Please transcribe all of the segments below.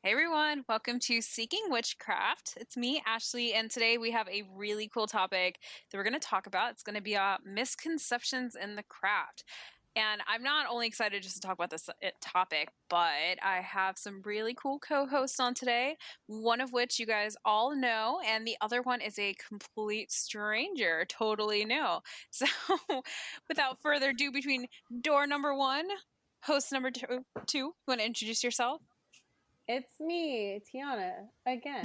Hey everyone, welcome to Seeking Witchcraft. It's me, Ashley, and today we have a really cool topic that we're going to talk about. It's going to be misconceptions in the craft. And I'm not only excited just to talk about this topic, but I have some really cool co-hosts on today, one of which you guys all know, and the other one is a complete stranger, totally new. So without further ado, between door number one, host number two, you want to introduce yourself? It's me, Tianna, again.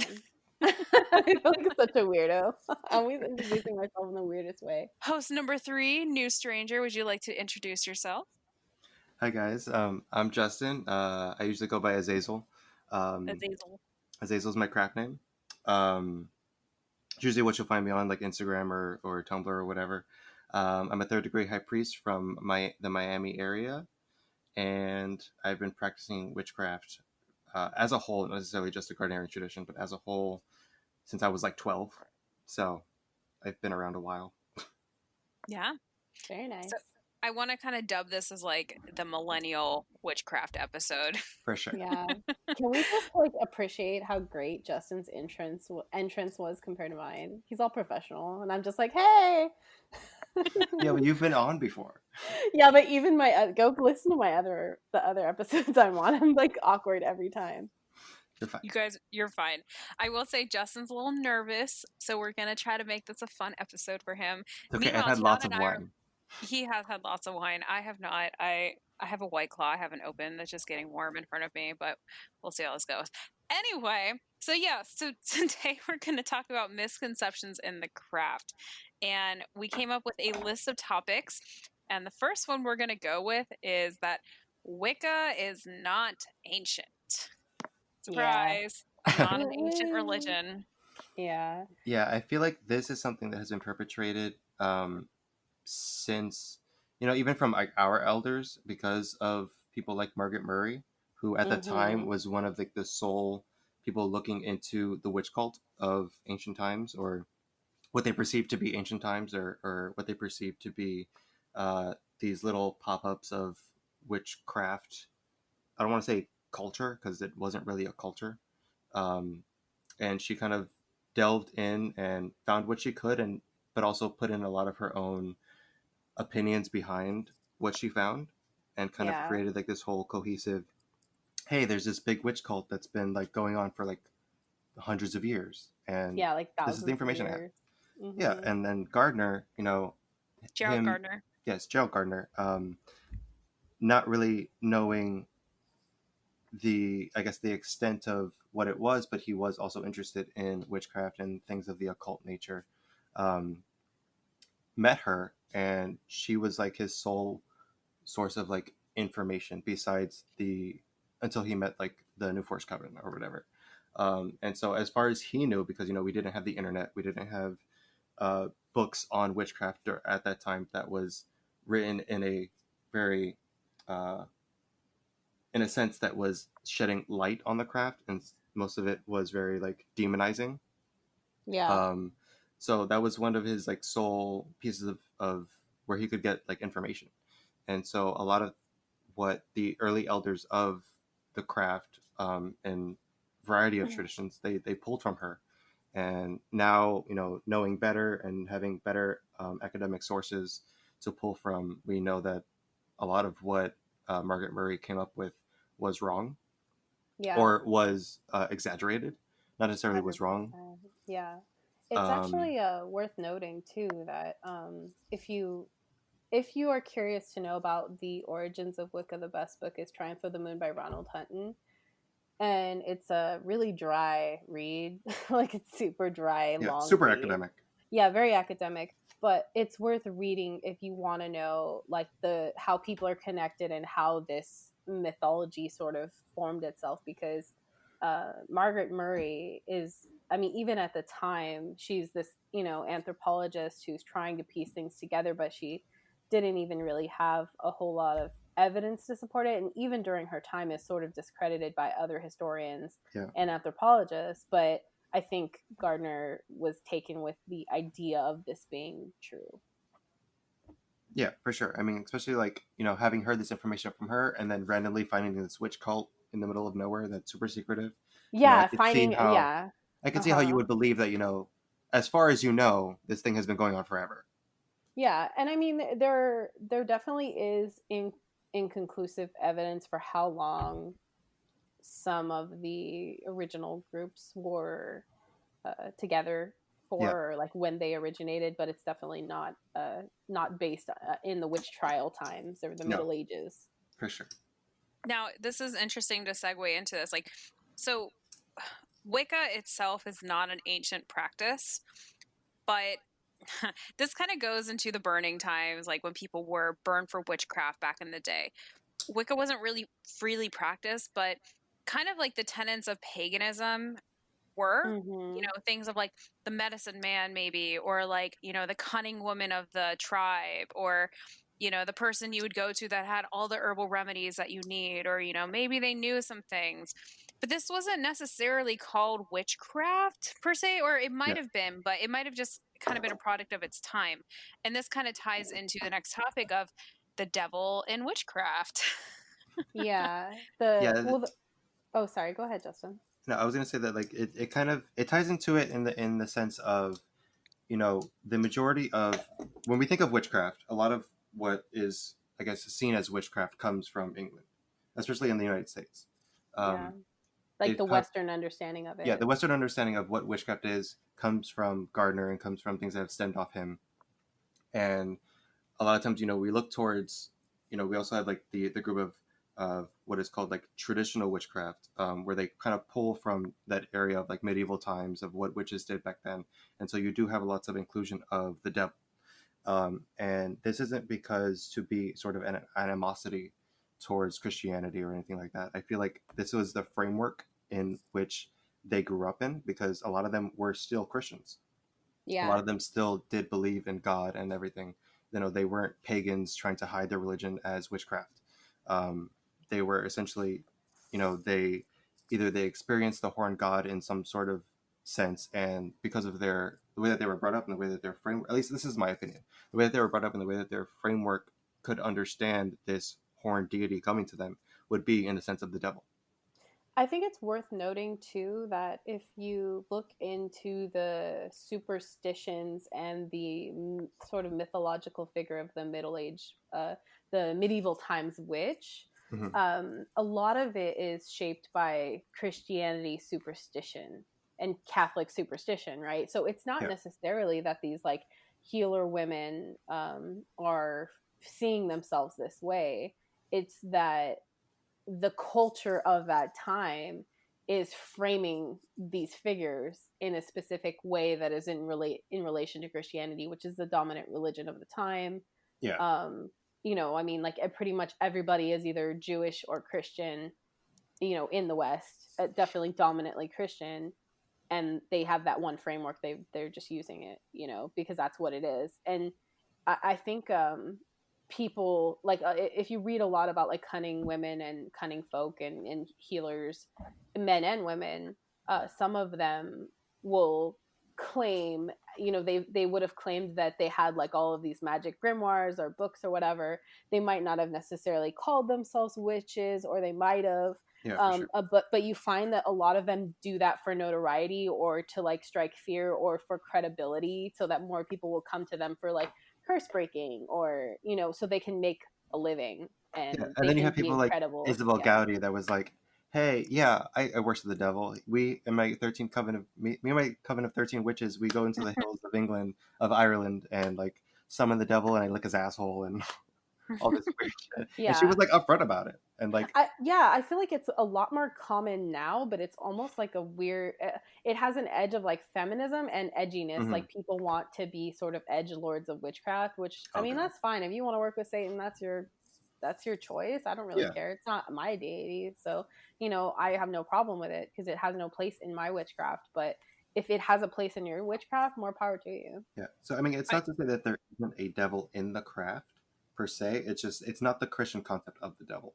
I feel like such a weirdo. I'm always introducing myself in the weirdest way. Host number three, new stranger. Would you like to introduce yourself? Hi guys, I'm Justin. I usually go by Azazel. Azazel. Azazel is my craft name. Um, it's usually what you'll find me on, like Instagram or Tumblr or whatever. I'm a third degree high priest from the Miami area, and I've been practicing witchcraft as a whole, not necessarily just the Gardnerian tradition, but as a whole since I was like 12. So I've been around a while. Yeah. Very nice. So I want to kind of dub this as like the millennial witchcraft episode. For sure. Yeah. Can we just appreciate how great Justin's entrance was compared to mine? He's all professional, and I'm just like, hey. Yeah, but you've been on before. Yeah, but even go listen to the other episodes I'm on. I'm like awkward every time. You're fine. You guys, you're fine. I will say Justin's a little nervous, so we're gonna try to make this a fun episode for him. It's okay. I've Meanwhile, had lots of Tiana and I wine. he has had lots of wine. I have not. I have a White Claw I haven't opened that's just getting warm in front of me, but we'll see how this goes. Anyway, so today we're going to talk about misconceptions in the craft. And we came up with a list of topics, and the first one we're going to go with is that Wicca is not ancient. Surprise. Yeah. Not an ancient religion. Yeah. Yeah, I feel like this is something that has been perpetrated since, even from like our elders, because of people like Margaret Murray, who at the time was one of the sole people looking into the witch cult of ancient times, or what they perceived to be ancient times, or what they perceived to be these little pop-ups of witchcraft. I don't want to say culture, because it wasn't really a culture. And she kind of delved in and found what she could, but also put in a lot of her own opinions behind what she found, and kind of created like this whole cohesive, hey, there's this big witch cult that's been like going on for like hundreds of years, and like this is the information I have. Mm-hmm. Yeah, and then Gardner, Gerald Gardner. Yes, Gerald Gardner, not really knowing the extent of what it was, but he was also interested in witchcraft and things of the occult nature. Met her, and she was like his sole source of like information, besides until he met like the New Force Coven or whatever. And so as far as he knew, because we didn't have the internet, we didn't have books on witchcraft at that time that was written in a very in a sense that was shedding light on the craft, and most of it was very like demonizing. Yeah. So that was one of his like sole pieces of where he could get like information. And so a lot of what the early elders of the craft, and variety of traditions, they pulled from her. And now, knowing better and having better academic sources to pull from, we know that a lot of what Margaret Murray came up with was wrong, or was exaggerated. Not necessarily 100%. Was wrong. Yeah. It's actually worth noting too that if you are curious to know about the origins of Wicca, the best book is Triumph of the Moon by Ronald Hutton. And it's a really dry read. Like, it's super dry, long super read. Academic. Yeah, very academic. But it's worth reading if you want to know like how people are connected and how this mythology sort of formed itself, because Margaret Murray is, even at the time, she's this, anthropologist who's trying to piece things together, but she didn't even really have a whole lot of evidence to support it. And even during her time is sort of discredited by other historians and anthropologists. But I think Gardner was taken with the idea of this being true. Yeah, for sure. Especially like, having heard this information from her and then randomly finding this witch cult in the middle of nowhere that's super secretive. I Yeah, could see finding how yeah. I could see how you Uh-huh. would believe that, as far as this thing has been going on forever. Yeah, and I mean there definitely is inconclusive evidence for how long some of the original groups were together Yeah, for, or like when they originated, but it's definitely not based in the witch trial times or the no, Middle Ages. for sure. Now, this is interesting to segue into this. Like, so Wicca itself is not an ancient practice, but this kind of goes into the burning times, like when people were burned for witchcraft back in the day. Wicca wasn't really freely practiced, but kind of like the tenets of paganism were, Mm-hmm. things of like the medicine man, maybe, or like, the cunning woman of the tribe, or, the person you would go to that had all the herbal remedies that you need, or, maybe they knew some things. But this wasn't necessarily called witchcraft per se, or it Yeah, might have been, but it might have just kind of been a product of its time. And this kind of ties into the next topic of the devil and witchcraft. Yeah. yeah. Oh, sorry. Go ahead, Justin. No, I was gonna say that like it kind of it ties into it in the sense of the majority of when we think of witchcraft, a lot of what is I guess seen as witchcraft comes from England, especially in the United States. Yeah. Um, Like it the co- Western understanding of yeah, it. the Western understanding of what witchcraft is comes from Gardner and comes from things that have stemmed off him, and a lot of times, we look towards, we also have like the group of what is called like traditional witchcraft, where they kind of pull from that area of like medieval times of what witches did back then, and so you do have lots of inclusion of the devil, and this isn't because to be sort of an animosity towards Christianity or anything like that. I feel like this was the framework in which they grew up in because a lot of them were still Christians, a lot Yeah. of them still did believe in God and everything. They weren't pagans trying to hide their religion as witchcraft. Um, they were essentially, they either they experienced the horned god in some sort of sense, and because of the way that they were brought up and the way that their framework, at least this is my opinion, the way that they were brought up and the way that their framework could understand this horned deity coming to them would be in the sense of the devil. I think it's worth noting too that if you look into the superstitions and the sort of mythological figure of the Middle Age, the medieval times witch, Mm-hmm. a lot of it is shaped by Christianity superstition and Catholic superstition, right? So it's not Yeah, necessarily that these like healer women are seeing themselves this way. It's that the culture of that time is framing these figures in a specific way that is in relation to Christianity, which is the dominant religion of the time. yeah, Um, I mean, like pretty much everybody is either Jewish or Christian. In the West, definitely dominantly Christian, and they have that one framework. They're just using it, because that's what it is. And I think people like if you read a lot about like cunning women and cunning folk and healers, men and women, some of them will claim, they would have claimed that they had like all of these magic grimoires or books or whatever. They might not have necessarily called themselves witches, or they might have, yeah, for sure. but you find that a lot of them do that for notoriety or to like strike fear or for credibility, so that more people will come to them for like curse breaking, or so they can make a living Yeah, and and they then you can have be people like incredible. Isabel Yeah. Gowdy that was like, "Hey, yeah, I worship the devil. We in my 13 coven of me and my coven of 13 witches, we go into the hills of England, of Ireland, and like summon the devil, and I lick his asshole and all this weird shit." And she was Yeah. like upfront about it, and like, I feel like it's a lot more common now, but it's almost like a weird. It has an edge of like feminism and edginess. mhm, Like people want to be sort of edge lords of witchcraft, which I mean okay, that's fine if you want to work with Satan. That's your choice. I don't really yeah, care. It's not my deity, so I have no problem with it because it has no place in my witchcraft. But if it has a place in your witchcraft, more power to you. yeah. So I mean, it's I, not to say that there isn't a devil in the craft per se. It's just it's not the Christian concept of the devil.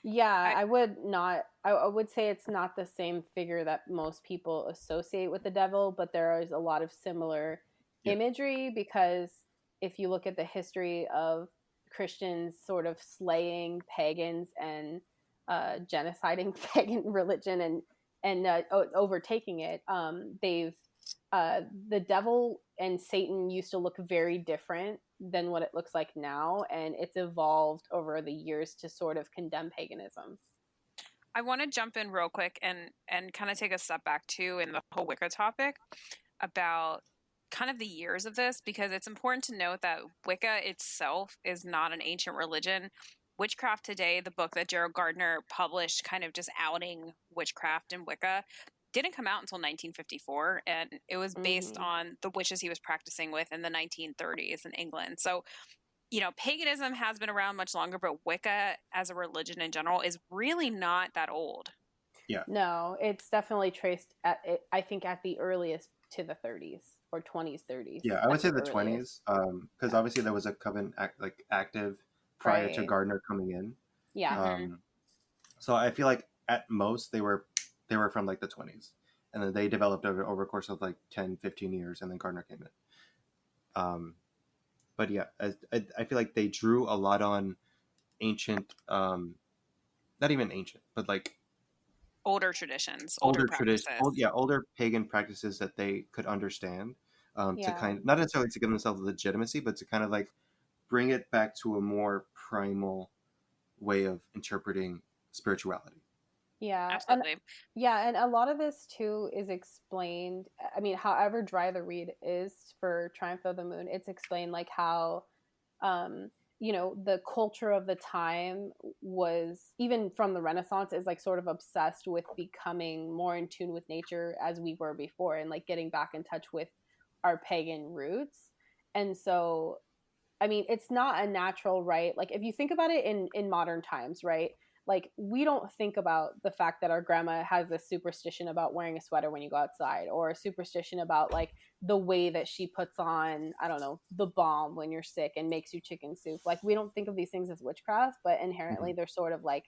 Yeah, I, I would not. I would say it's not the same figure that most people associate with the devil, but there is a lot of similar Yeah, imagery because if you look at the history of Christians sort of slaying pagans and genociding pagan religion and overtaking it. They've the devil and Satan used to look very different than what it looks like now, and it's evolved over the years to sort of condemn paganism. I want to jump in real quick and kind of take a step back too in the whole Wicca topic about kind of the years of this, because it's important to note that Wicca itself is not an ancient religion. Witchcraft Today, the book that Gerald Gardner published, kind of just outing witchcraft and Wicca, didn't come out until 1954, and it was based on the witches he was practicing with in the 1930s in England. So, you know, paganism has been around much longer, but Wicca as a religion in general is really not that old. Yeah. No, it's definitely traced at, I think, at the earliest to the 30s or 20s, 30s. Yeah, I would say the 20s, because obviously there was a coven active prior to Gardner coming in. Yeah. So I feel like at most they were from like the 20s, and then they developed over a course of like 10, 15 years, and then Gardner came in. But yeah, I feel like they drew a lot on ancient, not even ancient, but like older traditions, older practices. Older pagan practices that they could understand, to kind of, not necessarily to give themselves legitimacy, but to kind of like bring it back to a more primal way of interpreting spirituality. Yeah, absolutely. And a lot of this too is explained. I mean, however dry the read is for Triumph of the Moon, it's explained like how, you know, the culture of the time was, even from the Renaissance, is like sort of obsessed with becoming more in tune with nature as we were before, and like getting back in touch with our pagan roots. And so, I mean, it's not a natural right. Like if you think about it in modern times, right? Like we don't think about the fact that our grandma has a superstition about wearing a sweater when you go outside, or a superstition about like the way that she puts on, I don't know, the balm when you're sick and makes you chicken soup. Like we don't think of these things as witchcraft, but inherently they're sort of like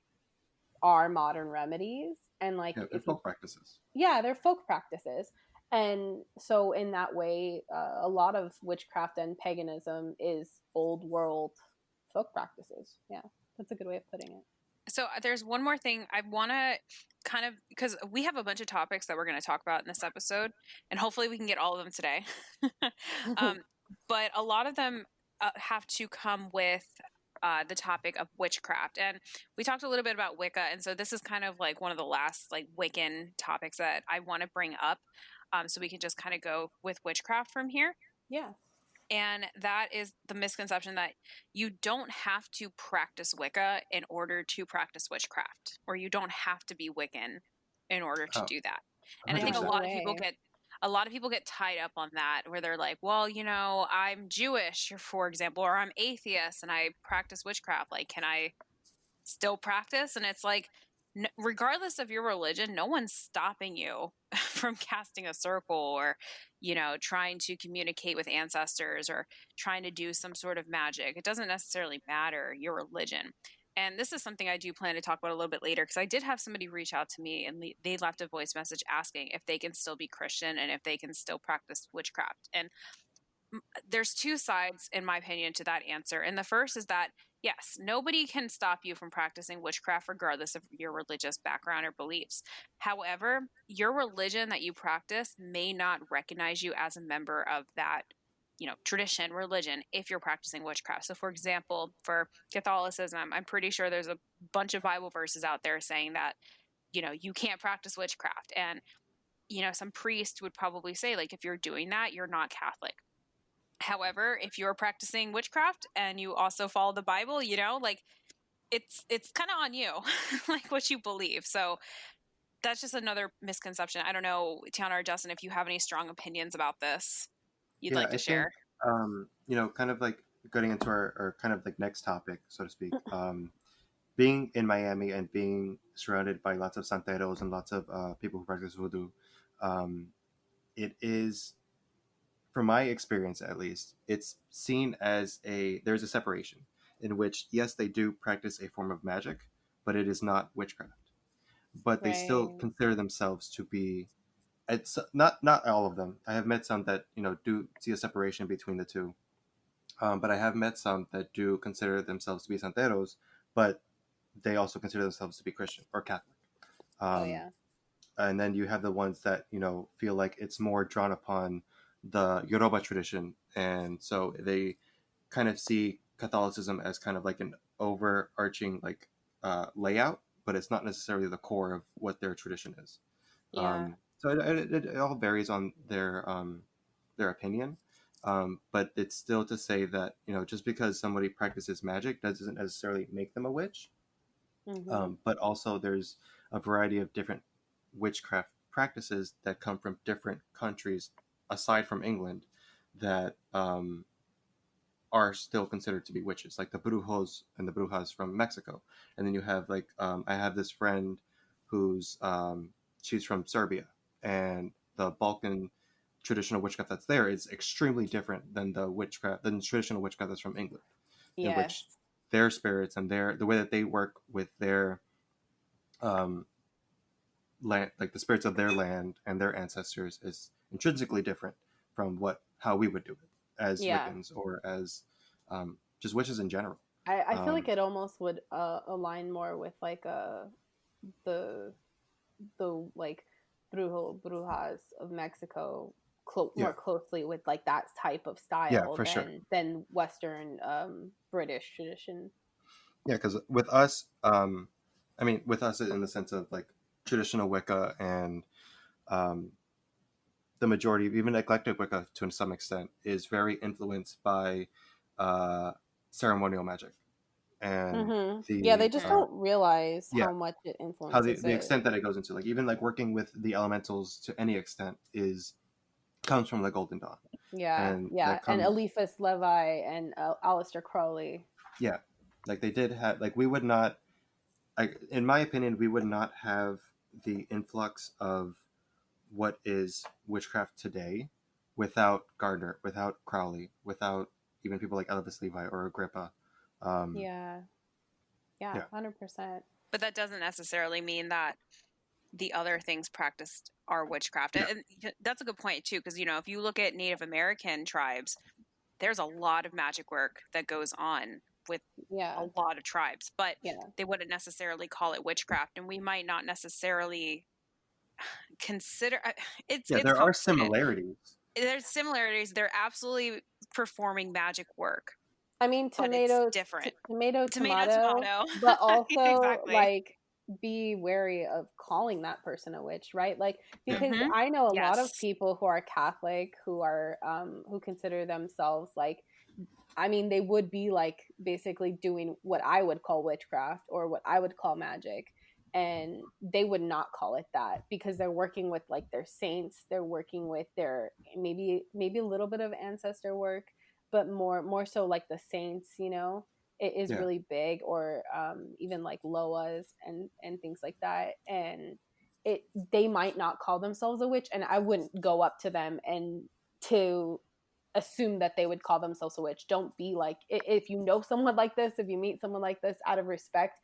our modern remedies. And like they're folk practices. Yeah, they're folk practices. And so in that way, a lot of witchcraft and paganism is old world folk practices. Yeah, that's a good way of putting it. So there's one more thing I want to kind of, because we have a bunch of topics that we're going to talk about in this episode, and hopefully we can get all of them today. But a lot of them have to come with the topic of witchcraft. And we talked a little bit about Wicca. And so this is kind of like one of the last like Wiccan topics that I want to bring up. So we can just kind of go with witchcraft from here. Yeah. And that is the misconception that you don't have to practice Wicca in order to practice witchcraft, or you don't have to be Wiccan in order to do that. And 100%. I think a lot of people get tied up on that, where they're like, well, you know, I'm Jewish, for example, or I'm atheist and I practice witchcraft. Like, can I still practice? And it's like, regardless of your religion, no one's stopping you from casting a circle, or, you know, trying to communicate with ancestors, or trying to do some sort of magic. It doesn't necessarily matter your religion. And this is something I do plan to talk about a little bit later, because I did have somebody reach out to me and they left a voice message asking if they can still be Christian and if they can still practice witchcraft. And there's two sides, in my opinion, to that answer. And the first is that, yes, nobody can stop you from practicing witchcraft regardless of your religious background or beliefs. However, your religion that you practice may not recognize you as a member of that, you know, tradition, religion, if you're practicing witchcraft. So for example, for Catholicism, I'm pretty sure there's a bunch of Bible verses out there saying that, you know, you can't practice witchcraft. And, you know, some priest would probably say, like, if you're doing that, you're not Catholic. However, if you're practicing witchcraft and you also follow the Bible, you know, like it's kind of on you, like what you believe. So that's just another misconception. I don't know, Tianna or Justin, if you have any strong opinions about this you'd like to share. Think, you know, kind of like getting into our kind of like next topic, so to speak, being in Miami and being surrounded by lots of santeros and lots of people who practice voodoo, it is, from my experience at least, it's seen as there's a separation in which, yes, they do practice a form of magic, but it is not witchcraft. But they still consider themselves to be, it's not all of them. I have met some that, you know, do see a separation between the two. But I have met some that do consider themselves to be santeros, but they also consider themselves to be Christian or Catholic. Oh Um, yeah. and then you have the ones that feel like it's more drawn upon the Yoruba tradition, and so they kind of see Catholicism as kind of like an overarching like layout, but it's not necessarily the core of what their tradition is. Yeah. So it all varies on their opinion, but it's still to say that just because somebody practices magic doesn't necessarily make them a witch. Mm-hmm. But also there's a variety of different witchcraft practices that come from different countries aside from England that are still considered to be witches, like the brujos and the brujas from Mexico. And then you have like I have this friend who's she's from Serbia, and the Balkan traditional witchcraft that's there is extremely different than the traditional witchcraft that's from England, in Yes. which their spirits and the way that they work with their um, land, like the spirits of their land and their ancestors, is intrinsically different from how we would do it as Yeah. Wiccans or as just witches in general. I feel like Um, it almost would align more with like the like brujas of Mexico yeah, more closely with like that type of yeah, style for sure. than Western British tradition. Yeah, because with us, I mean, with us in the sense of like traditional Wicca and um, the majority of even eclectic Wicca to some extent is very influenced by uh, ceremonial magic and Mm-hmm. Yeah, they the just Mhm. don't realize yeah, how much it how influences the it. extent that it goes into, like even like working with the elementals to any extent is comes from the Golden Dawn, Yeah, and yeah, that and comes Eliphas Levi and Aleister Crowley. yeah, like they did have like we would not, like in my opinion, we would not have the influx of what is witchcraft today without Gardner, without Crowley, without even people like Elvis Levi or Agrippa. Um, Yeah, yeah, yeah, 100%. But that doesn't necessarily mean that the other things practiced are witchcraft. yeah, And that's a good point too, because if you look at Native American tribes, there's a lot of magic work that goes on with a Yeah, lot of tribes, but yeah, they wouldn't necessarily call it witchcraft, and we might not necessarily consider yeah. it's There are complicated. similarities. There's similarities. They're absolutely performing magic work, I mean, but it's tomato, different. Tomato, tomato, tomato. but also Exactly. like be wary of calling that person a witch, right? Like, Yeah, because Mm-hmm. I know a lot of Yes. people who are Catholic who consider themselves like, I mean, they would be like basically doing what I would call witchcraft or what I would call magic. And they would not call it that because they're working with like their saints. They're working with their maybe a little bit of ancestor work, but more so like the saints. It is yeah, really big, or even like Loas and things like that. And it they might not call themselves a witch, and I wouldn't go up to them and to assume that they would call themselves a witch. Don't be like, if you know someone like this, if you meet someone like this, out of respect,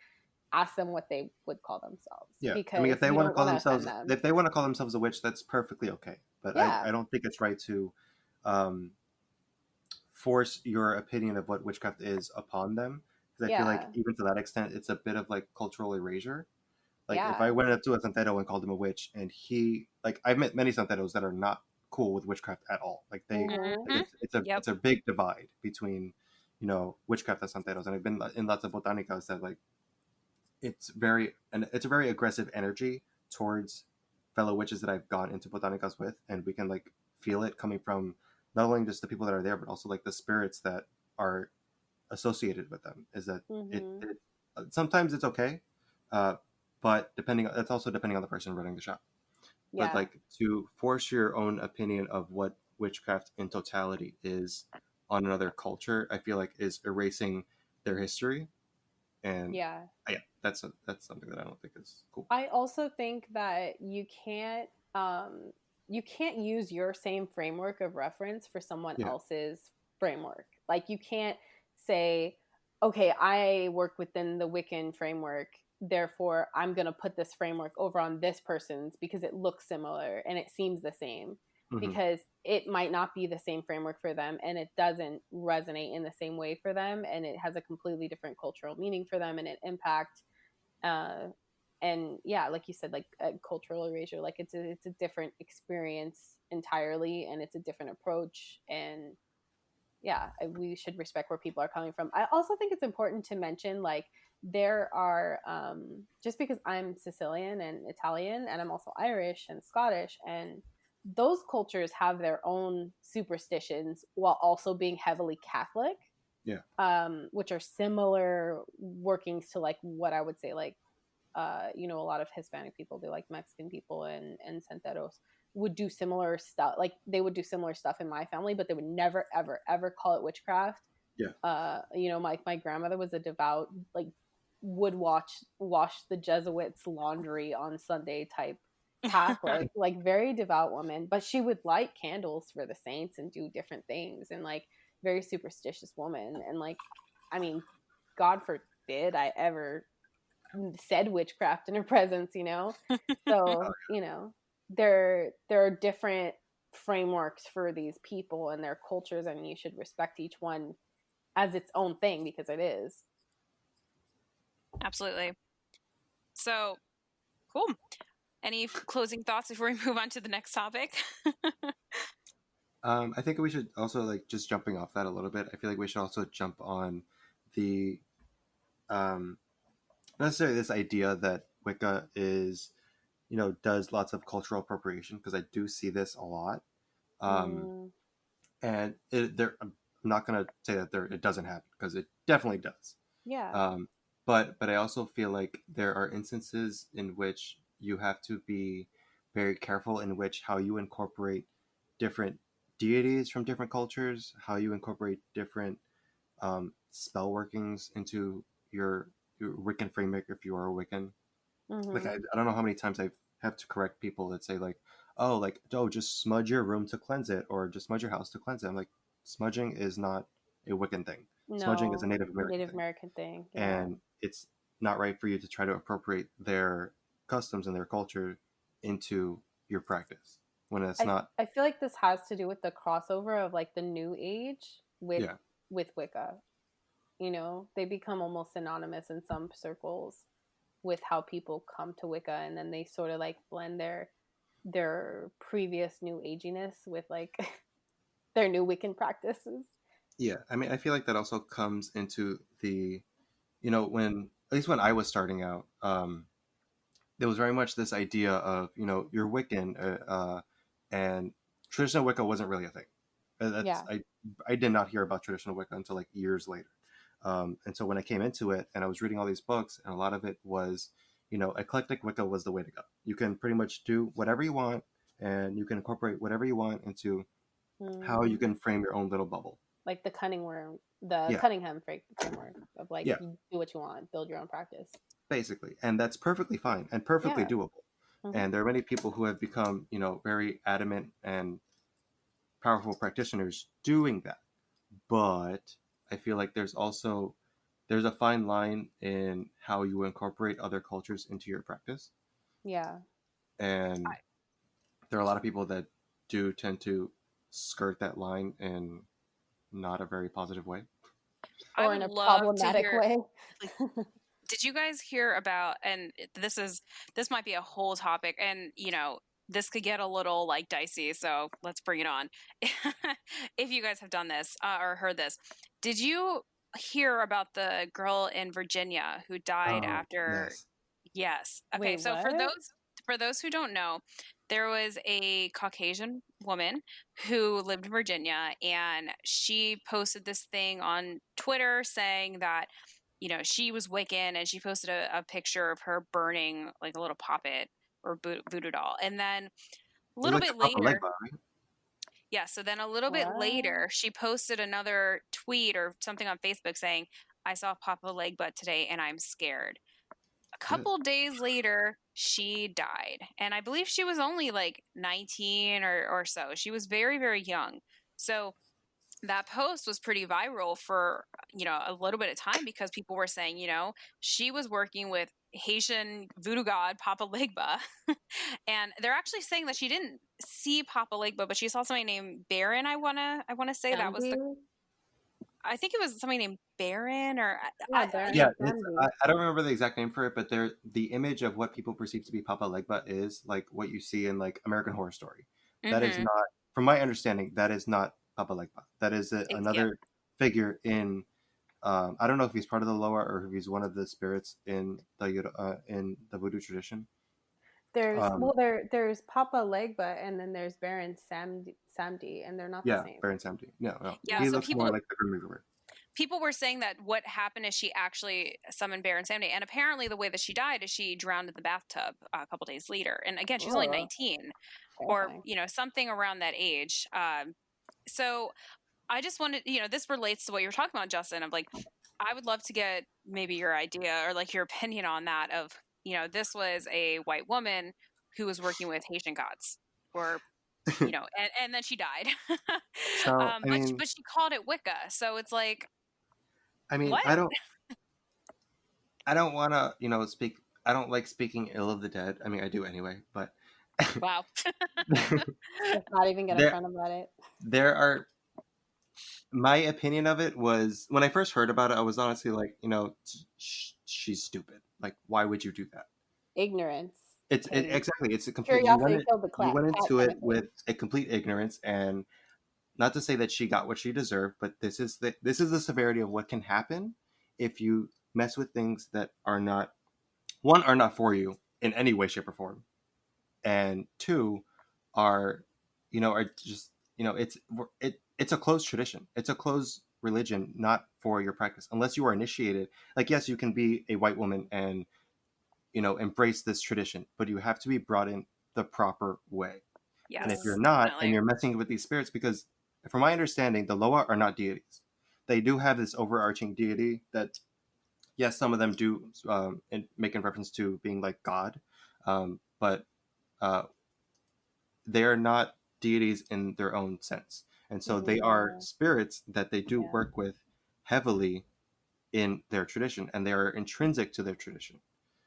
ask them what they would call themselves, yeah. I mean, because you don't want to offend them. if they want to call themselves a witch, that's perfectly okay. But Yeah, I don't think it's right to um, force your opinion of what witchcraft is upon them, because I feel like yeah, even to that extent, it's a bit of like cultural erasure. Like if I yeah. went up to a santero and called him a witch, and he like I've met many santeros that are not cool with witchcraft at all. Like Mm-hmm. Mm-hmm. Yep. it's a big divide between witchcraft and santeros, and I've been in lots of botanicas that like it's a very aggressive energy towards fellow witches that I've gone into botanicas with, and we can like feel it coming from not only just the people that are there, but also like the spirits that are associated with them. Is that Mm-hmm. it sometimes it's okay, uh, but that's also depending on the person running the shop. But Yeah, like to force your own opinion of what witchcraft in totality is on another culture, I feel like is erasing their history, and yeah. yeah, that's something that I don't think is cool. I also think that you can't use your same framework of reference for someone Yeah, else's framework. Like, you can't say, okay, I work within the Wiccan framework, therefore I'm going to put this framework over on this person's because it looks similar and it seems the same, hmm, because it might not be the same framework for them, and it doesn't resonate in the same way for them, and it has a completely different cultural meaning for them and an impact. And yeah, like you said, like cultural erasure, like it's a different experience entirely, and it's a different approach. And yeah, we should respect where people are coming from. I also think it's important to mention, like, there are just because I'm Sicilian and Italian, and I'm also Irish and Scottish, and those cultures have their own superstitions while also being heavily Catholic. Yeah. Which are similar workings to like what I would say, like, you know, a lot of Hispanic people do, like Mexican people and Santeros would do similar stuff. Like they would do similar stuff in my family, but they would never, ever, ever call it witchcraft. Yeah. You know, my grandmother was a devout, like, would wash the Jesuits' laundry on Sunday type Catholic, like very devout woman. But she would light candles for the saints and do different things, and like very superstitious woman. And like, I mean, God forbid I ever said witchcraft in her presence, you know. So you know, there are different frameworks for these people and their cultures, and you should respect each one as its own thing, because it is. Absolutely. So cool. Any closing thoughts before we move on to the next topic? I think we should also, like, just jumping off that a little bit, I feel like we should also jump on the not necessarily this idea that Wicca is, you know, does lots of cultural appropriation, because I do see this a lot. And I'm not going to say that it doesn't happen, because it definitely does. Yeah. But I also feel like there are instances in which you have to be very careful in which how you incorporate different deities from different cultures, how you incorporate different spell workings into your Wiccan framework if you are a Wiccan. Like I don't know how many times I have to correct people that say like, oh, just smudge your room to cleanse it, or just smudge your house to cleanse it. I'm like, smudging is not a Wiccan thing. Smudging is a Native American thing. Yeah. And it's not right for you to try to appropriate their customs and their culture into your practice when it's not. I feel like this has to do with the crossover of like the New Age with Wicca. You know, they become almost synonymous in some circles with how people come to Wicca, and then they sort of like blend their previous New Aginess with like their new Wiccan practices. Yeah, I mean, I feel like that also comes into the, you know, when at least when I was starting out, there was very much this idea of, you know, you're Wiccan, and traditional Wicca wasn't really a thing. I did not hear about traditional Wicca until like years later. And so when I came into it and I was reading all these books, and a lot of it was, you know, eclectic Wicca was the way to go. You can pretty much do whatever you want, and you can incorporate whatever you want into how you can frame your own little bubble. Like the Cunningham framework of like, you do what you want, build your own practice. Basically. And that's perfectly fine and perfectly doable. And there are many people who have become, you know, very adamant and powerful practitioners doing that. But I feel like there's a fine line in how you incorporate other cultures into your practice. Yeah. And there are a lot of people that do tend to skirt that line in not a very positive way. Or in a problematic way. Did you guys hear about, and this might be a whole topic, and you know, this could get a little like dicey, so let's bring it on. If you guys have done this or heard this, did you hear about the girl in Virginia who died after? Yes. Okay. Wait, so what? for those who don't know, there was a Caucasian woman who lived in Virginia, and she posted this thing on Twitter saying that, you know, she was Wiccan, and she posted a picture of her burning like a little poppet or voodoo doll. And then a little bit later, yeah, so then a little bit later, she posted another tweet or something on Facebook saying, I saw Papa Legbutt today and I'm scared. A couple days later, she died. And I believe she was only like 19 or so. She was very, very young. So that post was pretty viral for, you know, a little bit of time, because people were saying, you know, she was working with Haitian voodoo god Papa Legba. And they're actually saying that she didn't see Papa Legba, but she saw somebody named Baron. I wanna say that was the, I think it was somebody named Baron, or Yeah, Baron Yeah, Samedi. I don't remember the exact name for it, but the image of what people perceive to be Papa Legba is like what you see in like American Horror Story. That is mm-hmm. not, from my understanding, that is not Papa Legba. That is Yep. another figure in. I don't know if he's part of the Loa or if he's one of the spirits in the voodoo tradition. There's Um, there's Papa Legba and then there's Baron Samdi, and they're not the yeah, same. Baron Samedi. No, Yeah, he so looks more like the Grim Reaper. people were saying that what happened is she actually summoned Baron Samedi, and apparently the way that she died is she drowned in the bathtub a couple days later. And again, she's only Oh, 19, or terrifying. something around that age. So I just wanted, this relates to what you were talking about, Justin. Of like, I would love to get maybe your idea or like your opinion on that. Of this was a white woman who was working with Haitian gods, or and then she died. So I mean, but she called it Wicca, so it's like, I mean, what? I don't want to, speak. I don't like speaking ill of the dead. I mean, I do anyway, but Wow. Let's not even get there, upfront about it. there are. My opinion of it was when I first heard about it, I was honestly like, she's stupid. Like, why would you do that? Ignorance. Exactly. It's a complete. Curiosity killed the You went cat into kind it of thing. with a complete ignorance, and not to say that she got what she deserved, but this is the severity of what can happen if you mess with things that are not, one, are not for you in any way, shape, or form, and two, are just, it's a closed tradition. It's a closed religion, not for your practice, unless you are initiated. Like, yes, you can be a white woman and embrace this tradition, but you have to be brought in the proper way. And if you're Yes, not, and definitely. you're messing with these spirits, because from my understanding, the Loa are not deities. They do have this overarching deity that, yes, some of them do make in reference to being like God, but uh, they are not deities in their own sense. And so they are Yeah. spirits that they do Yeah. work with heavily in their tradition, and they are intrinsic to their tradition.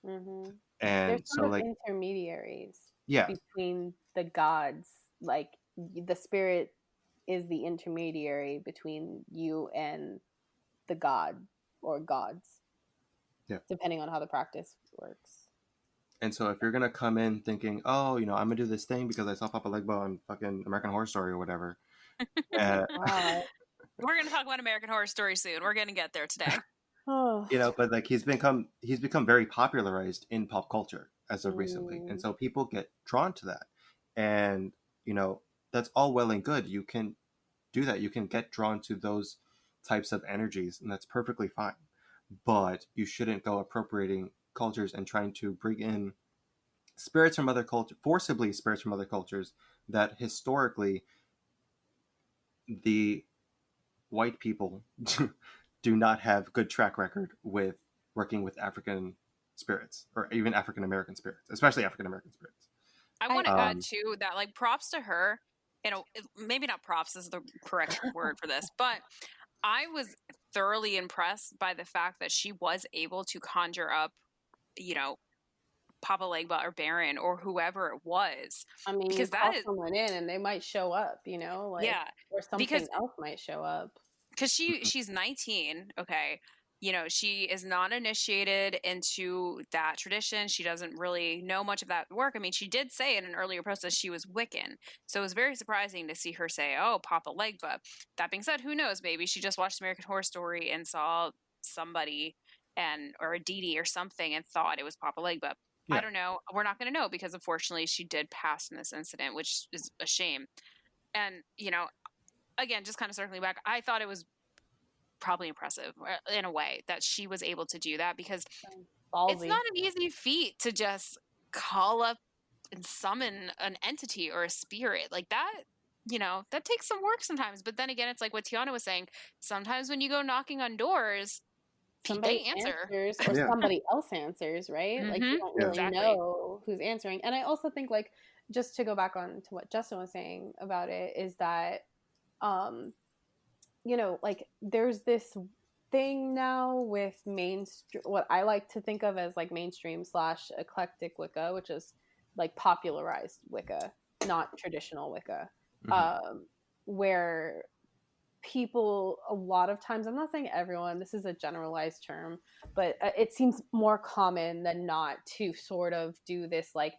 Mm-hmm. They're And so, sort of like, intermediaries yeah, between the gods. Like the spirit is the intermediary between you and the god or gods, yeah. depending on how the practice works. And so if you're gonna come in thinking, oh, I'm gonna do this thing because I saw Papa Legba on fucking American Horror Story or whatever, uh, Wow. We're going to talk about American Horror Story soon. We're going to get there today. Oh. but like he's become very popularized in pop culture as of recently, and Mm. so people get drawn to that, and that's all well and good. You can do that. You can get drawn to those types of energies, and that's perfectly fine. But you shouldn't go appropriating cultures and trying to bring in spirits from other cultures, forcibly spirits from other cultures that historically the white people do not have good track record with working with African spirits or even African American spirits, especially African American spirits. I want to add too that, like, props to her. Maybe not props is the correct word for this, but I was thoroughly impressed by the fact that she was able to conjure up, Papa Legba or Baron or whoever it was, I mean, you because that call is, someone in and they might show up, yeah, or something because else might show up. she's 19. Okay, she is not initiated into that tradition. She doesn't really know much of that work. I mean, she did say in an earlier post that she was Wiccan, so it was very surprising to see her say, oh, Papa Legba. That being said, who knows, maybe she just watched American Horror Story and saw somebody or a deity or something and thought it was Papa Legba. I Yeah. don't know. We're not going to know, because unfortunately she did pass in this incident, which is a shame. And again, just kind of circling back, I thought it was probably impressive in a way that she was able to do that, because Ballsy. it's not an easy feat to just call up and summon an entity or a spirit like that. That takes some work sometimes. But then again, it's like what Tianna was saying. Sometimes when you go knocking on doors, Somebody they answer. answers or Yeah. somebody else answers, right? Like you don't really Exactly. know who's answering. And I also think, like, just to go back on to what Justin was saying about it, is that like there's this thing now with mainstream, what I like to think of as like mainstream / eclectic Wicca, which is like popularized Wicca, not traditional Wicca, Mhm. where people a lot of times, I'm not saying everyone, this is a generalized term, but it seems more common than not to sort of do this like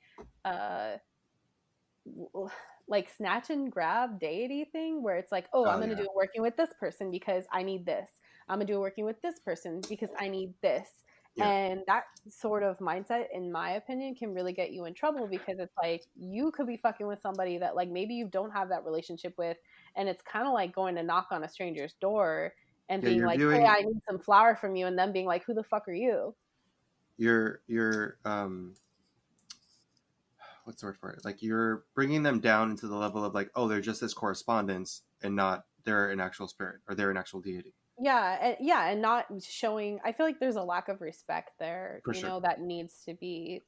snatch and grab deity thing where it's like, oh, I'm going to do it working with this person because I need this. I'm going to do it working with this person because I need this. Yeah. And that sort of mindset, in my opinion, can really get you in trouble because it's like you could be fucking with somebody that like maybe you don't have that relationship with. And it's kind of like going to knock on a stranger's door and being like, hey, I need some flour from you. And then being like, who the fuck are you? You're what's the word for it? Like you're bringing them down into the level of like, oh, they're just this correspondence and not they're an actual spirit or they're an actual deity. Yeah, and not showing. I feel like there's a lack of respect there. For sure. That needs to be.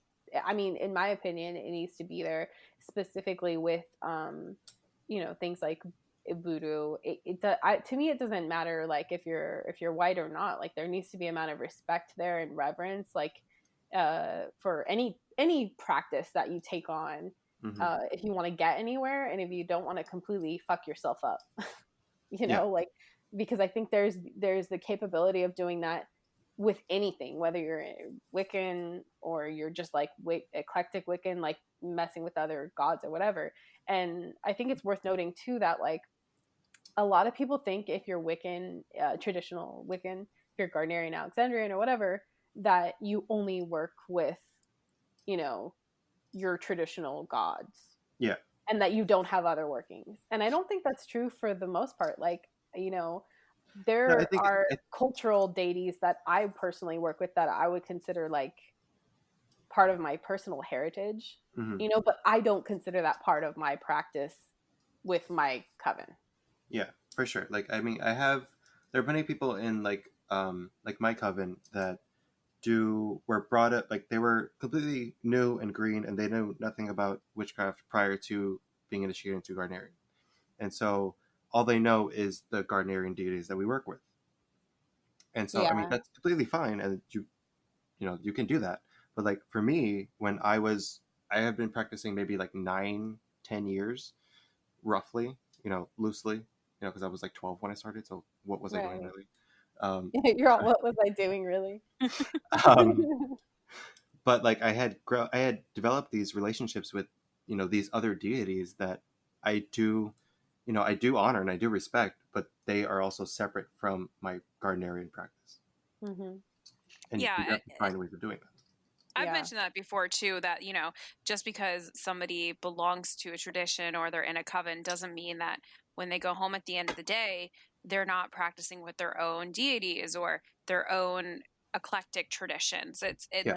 I mean, in my opinion, it needs to be there specifically with, things like voodoo. To me, it doesn't matter like if you're white or not. Like there needs to be a amount of respect there and reverence, like for any practice that you take on, if you want to get anywhere and if you don't want to completely fuck yourself up, like. Because I think there's the capability of doing that with anything, whether you're Wiccan or you're just like eclectic Wiccan, like messing with other gods or whatever. And I think it's worth noting too that like a lot of people think if you're Wiccan, traditional Wiccan, if you're Gardnerian, Alexandrian or whatever, that you only work with, your traditional gods. Yeah. And that you don't have other workings. And I don't think that's true for the most part. Like, there are cultural deities that I personally work with that I would consider like part of my personal heritage, but I don't consider that part of my practice with my coven. Yeah, for sure. Like, I mean, there are many people in like my coven that were brought up, like they were completely new and green and they knew nothing about witchcraft prior to being initiated into Gardnerian. And so all they know is the Gardnerian deities that we work with. And so, I mean, that's completely fine. And you can do that. But like for me, when I have been practicing maybe like 9-10 years, roughly, loosely, because I was like 12 when I started. So what was I doing really? You're all, what was I doing really? But like I had developed these relationships with, these other deities that I do honor and I do respect, but they are also separate from my Gardnerian practice. And you have to find ways of doing that. I've mentioned that before too, that, just because somebody belongs to a tradition or they're in a coven doesn't mean that when they go home at the end of the day, they're not practicing with their own deities or their own eclectic traditions. Most people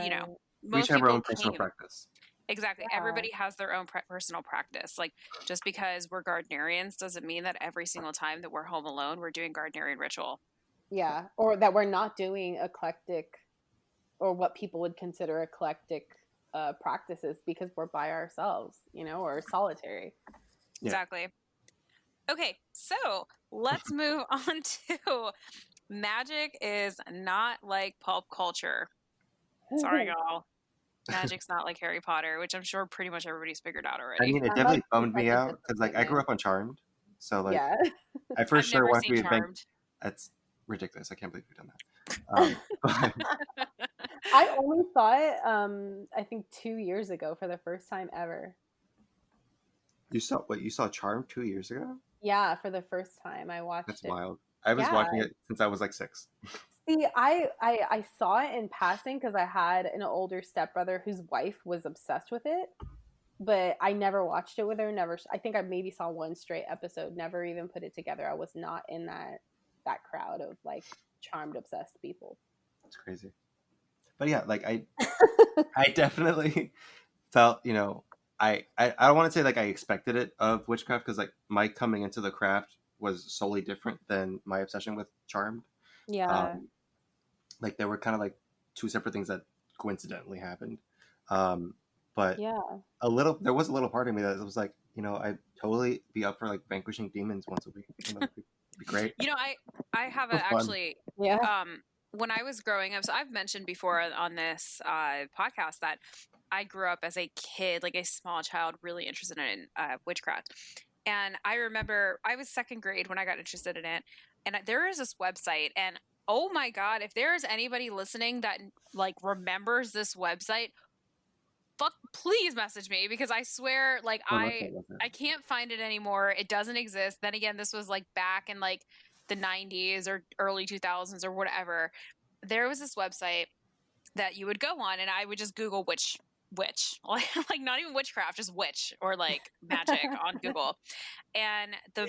have their own personal practice. Exactly. Yeah. Everybody has their own personal practice. Like just because we're Gardnerians doesn't mean that every single time that we're home alone, we're doing Gardnerian ritual. Yeah. Or that we're not doing eclectic or what people would consider eclectic practices because we're by ourselves, or solitary. Yeah. Exactly. Okay. So let's move on to magic is not like pulp culture. Sorry, y'all. Magic's not like Harry Potter, which I'm sure pretty much everybody's figured out already. I mean, it definitely bummed me out because, like, I grew up on Charmed, so like, I first sure wanted to be Charmed. That's ridiculous. I can't believe you've done that. I only saw it, I think 2 years ago for the first time ever. You saw Charmed 2 years ago? Yeah, for the first time I watched it. That's wild. I was watching it since I was like 6. See, I saw it in passing because I had an older stepbrother whose wife was obsessed with it, but I never watched it with her. I think I maybe saw one straight episode. Never even put it together. I was not in that crowd of like Charmed obsessed people. That's crazy. But yeah, like I definitely felt, I don't want to say like I expected it of witchcraft because like my coming into the craft was solely different than my obsession with Charmed. Yeah. Like there were kind of like two separate things that coincidentally happened. But yeah, there was a little part of me that was like, I'd totally be up for like vanquishing demons once a week. It'd be great. I have actually, when I was growing up, so I've mentioned before on this podcast that I grew up as a kid, like a small child, really interested in witchcraft. And I remember I was second grade when I got interested in it. And there is this website, and oh my God, if there is anybody listening that like remembers this website, please message me, because I swear, like, What website was I it? can't find it anymore. It doesn't exist. Then again, this was like back in like the 90s or early 2000s or whatever. There was this website that you would go on, and I would just Google witch, like not even witchcraft, just witch or like magic on Google. And the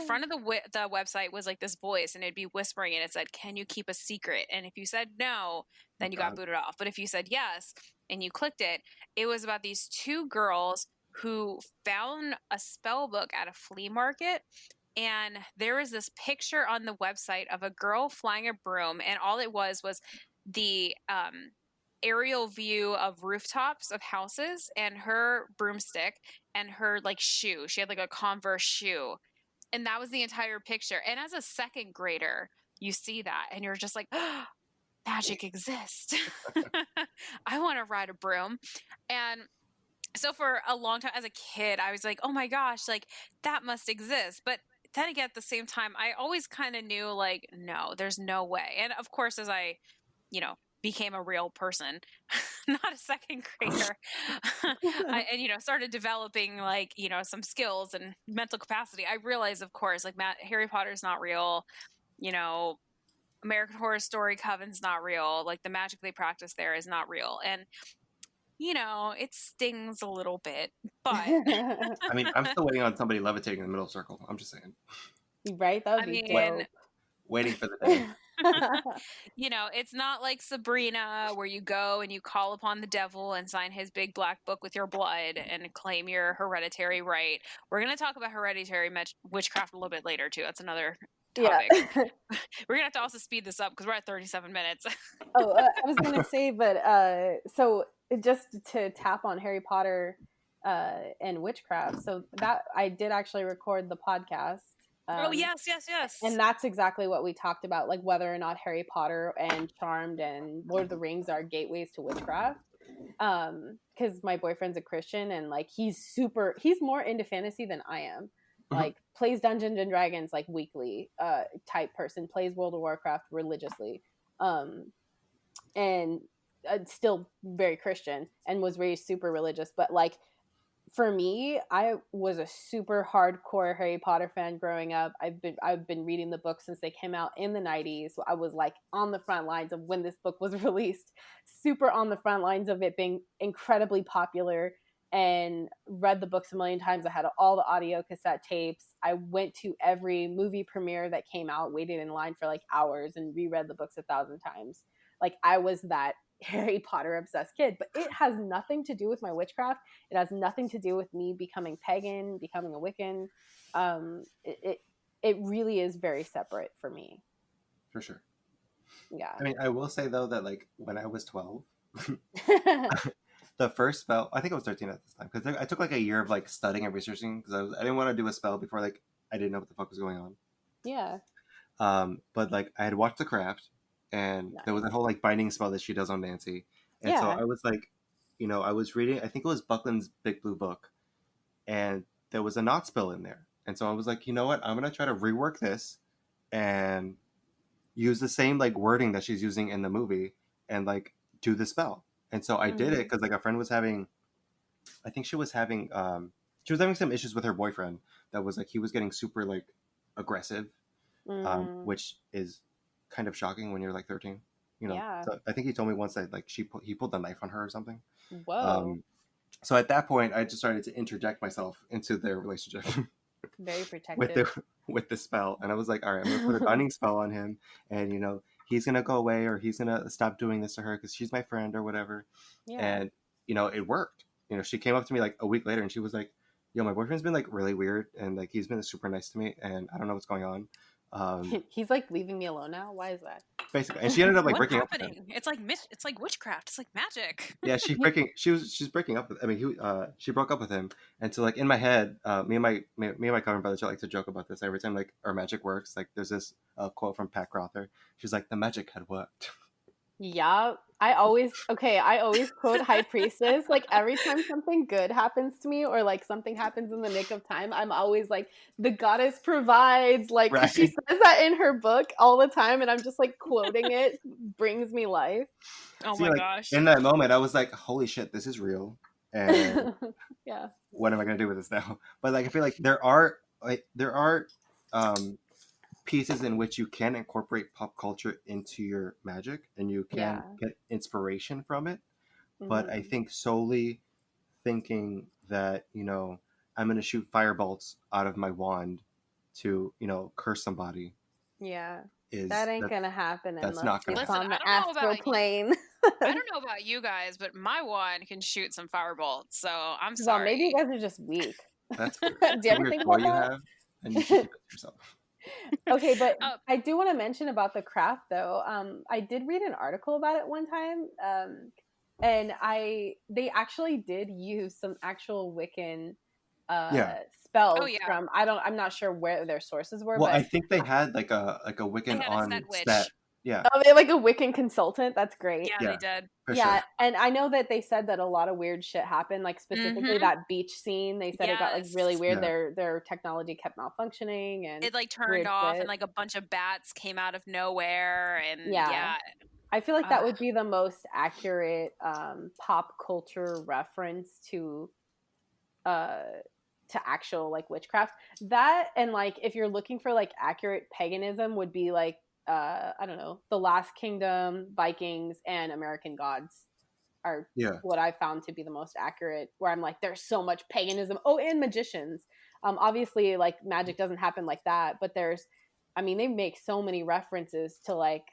front of the website was like this voice, and it'd be whispering, and it said, "Can you keep a secret?" And if you said no, Oh then you got God. booted off. But if you said yes and you clicked it, it was about these two girls who found a spell book at a flea market. And there was this picture on the website of a girl flying a broom, and all it was the aerial view of rooftops of houses, and her broomstick and her like shoe. She had like a Converse shoe, and that was the entire picture. And as a second grader, you see that and you're just like, oh, magic exists. I want to ride a broom. And so for a long time as a kid, I was like, oh my gosh, like that must exist. But then again, at the same time, I always kind of knew like, no, there's no way. And of course, as I, became a real person, not a second grader, started developing like, some skills and mental capacity. I realized, of course, like Harry Potter's not real, you know, American Horror Story Coven's not real. Like the magic they practice there is not real. And, it stings a little bit, but I mean, I'm still waiting on somebody levitating in the middle circle. I'm just saying. Right? That would I be mean, dope. Waiting for the day. it's not like Sabrina where you go and you call upon the devil and sign his big black book with your blood and claim your hereditary right. We're going to talk about hereditary witchcraft a little bit later, too. That's another topic. Yeah. We're going to have to also speed this up because we're at 37 minutes. I was going to say, but so just to tap on Harry Potter and witchcraft. So that I did actually record the podcast. Oh, yes. And that's exactly what we talked about, like whether or not Harry Potter and Charmed and Lord of the Rings are gateways to witchcraft. Because my boyfriend's a Christian, and like he's more into fantasy than I am. Like plays Dungeons and Dragons like weekly, type person, plays World of Warcraft religiously, and still very Christian and was raised super religious. But like for me, I was a super hardcore Harry Potter fan growing up. I've been reading the books since they came out in the 90s. So I was like on the front lines of when this book was released, super on the front lines of it being incredibly popular, and read the books a million times. I had all the audio cassette tapes. I went to every movie premiere that came out, waited in line for like hours, and reread the books 1,000 times. Like I was that Harry Potter obsessed kid, but it has nothing to do with my witchcraft. It has nothing to do with me becoming pagan, becoming a Wiccan. It really is very separate for me. For sure. Yeah. I mean, I will say though that like when I was 12, the first spell, I think I was 13 at this time, because I took like a year of like studying and researching because I didn't want to do a spell before like I didn't know what the fuck was going on. Yeah. But like I had watched The Craft, and there was that whole like binding spell that she does on Nancy, and so I was like, I was reading, I think it was Buckland's Big Blue Book, and there was a knot spell in there, and so I was like, you know what, I'm gonna try to rework this and use the same like wording that she's using in the movie and like do the spell. And so I did it because like a friend was having, I think she was having some issues with her boyfriend that was like he was getting super like aggressive, which is kind of shocking when you're like 13. Yeah. So I think he told me once that like he pulled a knife on her or something. Whoa. So at that point, I just started to interject myself into their relationship. Very protective. with the spell, and I was like, all right, I'm gonna put a binding spell on him, and he's gonna go away, or he's gonna stop doing this to her because she's my friend or whatever. And it worked. She came up to me like a week later, and she was like, yo, my boyfriend's been like really weird, and like he's been super nice to me, and I don't know what's going on. He's like leaving me alone now. Why is that? Basically, and she ended up like breaking up with him. It's like witchcraft. It's like magic. Yeah, she's breaking up with. I mean, she broke up with him, and so like in my head, me and my coven brothers like to joke about this every time like our magic works. Like there's this quote from Pat Crowther. She's like, the magic had worked. Yeah, I always quote High Priestess. Like every time something good happens to me or like something happens in the nick of time, I'm always like, the goddess provides. Like, 'cause she Right. says that in her book all the time, and I'm just like quoting it, brings me life. Oh See, my like gosh. in that moment, I was like, "Holy shit, this is real!" And Yeah. what am I gonna do with this now? But like, I feel like there are um, pieces in which you can incorporate pop culture into your magic, and you can Yeah. get inspiration from it. But I Hmm. think solely thinking that I'm gonna shoot firebolts out of my wand to curse somebody Yeah. is That ain't gonna happen that's unless not gonna it's Listen, on happen. the astral plane. I don't know about you guys, but my wand can shoot some firebolts, so I'm Well, maybe you sorry. guys are just weak. That's weird. Do you It's a ever weird think toy about you that? have, and you should keep it to yourself. Okay, but Oh, I do want to mention about the craft though. I did read an article about it one time, and they actually did use some actual Wiccan Yeah. oh spells yeah, from I'm not sure where their sources were, Well, I but think they had like a they Wiccan had a set on set. witch. Yeah. oh, they have like a Wiccan consultant. That's great. Yeah, they Yeah. did. For Yeah, sure. and I know that they said that a lot of weird shit happened, like specifically Mm-hmm. that beach scene. They said it got like really Yes. weird. Yeah. Their technology kept malfunctioning and It like turned weird off, and shit. like a bunch of bats came out of nowhere, and Yeah. yeah. I feel like that Uh, would be the most accurate pop culture reference uh to actual like witchcraft. That and like if you're looking for like accurate paganism would be like I don't know, The Last Kingdom, Vikings, and American Gods are Yeah. what I found to be the most accurate. Where I'm like, there's so much paganism. Oh, and magicians. Obviously, like magic doesn't happen like that, but I mean, they make so many references to like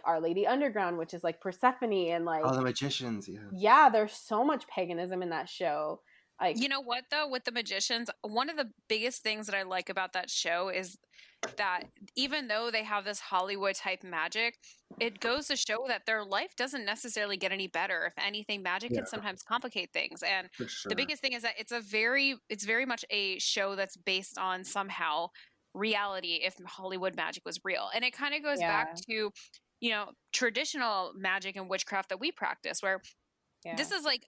Our Lady Underground, which is like Persephone, and Oh, like the magicians. Yeah. yeah, there's so much paganism in that show. Like you know what though, with the magicians, one of the biggest things that I like about that show is that even though they have this Hollywood type magic, it goes to show that their life doesn't necessarily get any better. If anything, magic Yeah. can sometimes complicate things. And For the sure. biggest thing is that it's very much a show that's based on somehow reality, if Hollywood magic was real. And it kind of goes back yeah, to, traditional magic and witchcraft that we practice, where yeah, this is like,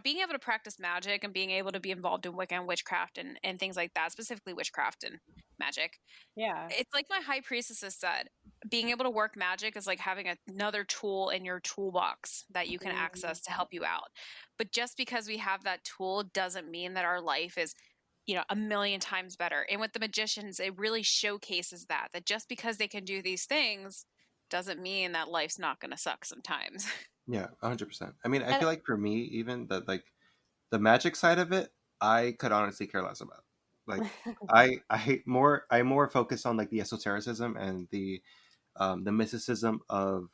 being able to practice magic and being able to be involved in Wicca and witchcraft and things like that, specifically witchcraft and magic. yeah. It's like my high priestess said, being able to work magic is like having another tool in your toolbox that you can Mm, access to help you out. But just because we have that tool doesn't mean that our life is, a million times better. And with the magicians, it really showcases that just because they can do these things doesn't mean that life's not going to suck sometimes. Yeah. 100%. I mean, I and feel like for me, even that, like the magic side of it, I could honestly care less about. Like, I more focus on like the esotericism and the mysticism of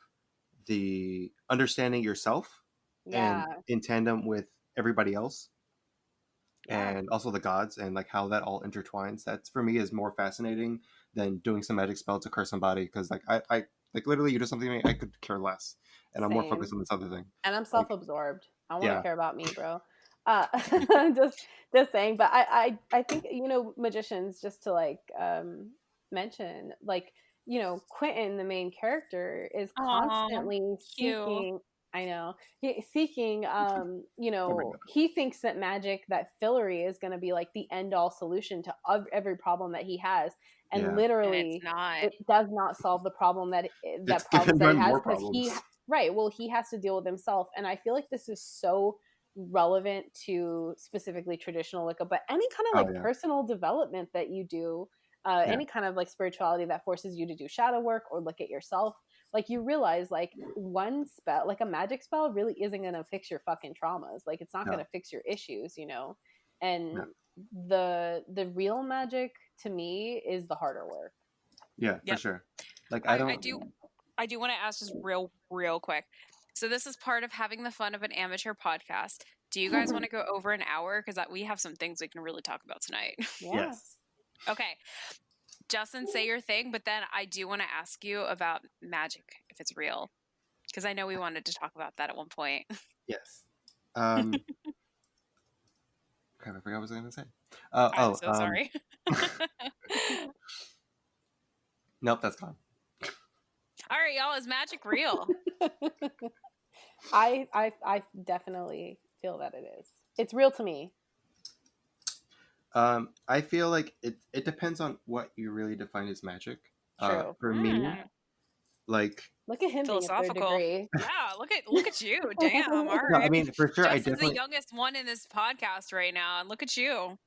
the understanding yourself yeah, and in tandem with everybody else, yeah, and also the gods, and like how that all intertwines. That's for me is more fascinating than doing some magic spell to curse somebody, because like I like literally you do something to me, I could care less, and I'm more focused same. on this other thing. And I'm Like, self-absorbed. I want to yeah. care about me, bro. I'm just saying, but I think magicians, just to like mention, like Quentin, the main character, is Oh, constantly cute. seeking. I know seeking. Oh my god. He thinks that magic, that fillery, is going to be like the end all solution to every problem that he has, and Yeah. And it's literally, not. it does not solve the problem It's that giving problems that he them has, more because problems. right, well, he has to deal with himself, and I feel like this is so relevant to specifically traditional Wicca, but any kind of Oh like yeah. personal development that you do, Yeah. any kind of like spirituality that forces you to do shadow work or look at yourself, like you realize like one spell, like a magic spell, really isn't going to fix your fucking traumas. Like it's not going No. to fix your issues, and No. the real magic to me is the harder work. Yeah, for Yep. sure. Like I I don't. do I do want to ask just real quick. So this is part of having the fun of an amateur podcast. Do you guys want to go over an hour? Because we have some things we can really talk about tonight. Yeah. Yes. Okay. Justin, say your thing, but then I do want to ask you about magic, if it's real. Because I know we wanted to talk about that at one point. Yes. Crap, I forgot what I was gonna say. I'm so sorry. Nope, that's gone. All right, y'all, is magic real? I definitely feel that it is. It's real to me. I feel like it depends on what you really define as magic. True. For me, like, Look at him being a third Philosophical. degree. Yeah, look at you. Damn, all no, I right. mean, for sure, I Justin's the definitely. youngest one in this podcast right now, and look at you.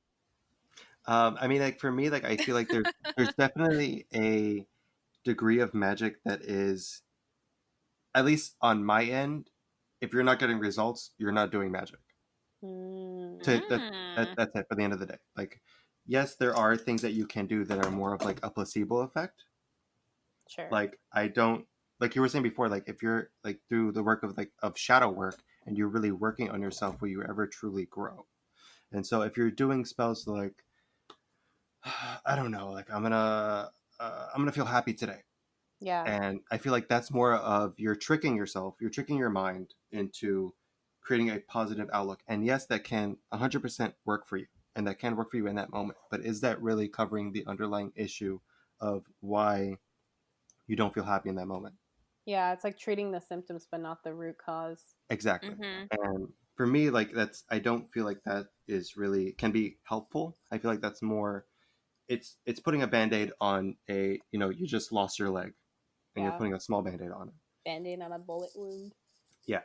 I mean, like for me, like I feel like there's definitely a degree of magic that is, at least on my end, if you're not getting results, you're not doing magic. To that's it for the end of the day. Like, yes, there are things that you can do that are more of like a placebo effect. Sure. Like I don't, like you were saying before, like if you're like through the work of like of shadow work and you're really working on yourself, will you ever truly grow? And so if you're doing spells like I don't know, like I'm gonna feel happy today. Yeah. And I feel like that's more of you're tricking yourself, you're tricking your mind into creating a positive outlook. And yes, that can 100% work for you, and that can work for you in that moment. But is that really covering the underlying issue of why you don't feel happy in that moment? Yeah, it's like treating the symptoms but not the root cause. Exactly. Mm-hmm. And for me, like I don't feel like that is really can be helpful. I feel like that's more it's putting a band-aid on a, you just lost your leg and you're putting a small band-aid on it. Band-aid on a bullet wound. Yeah.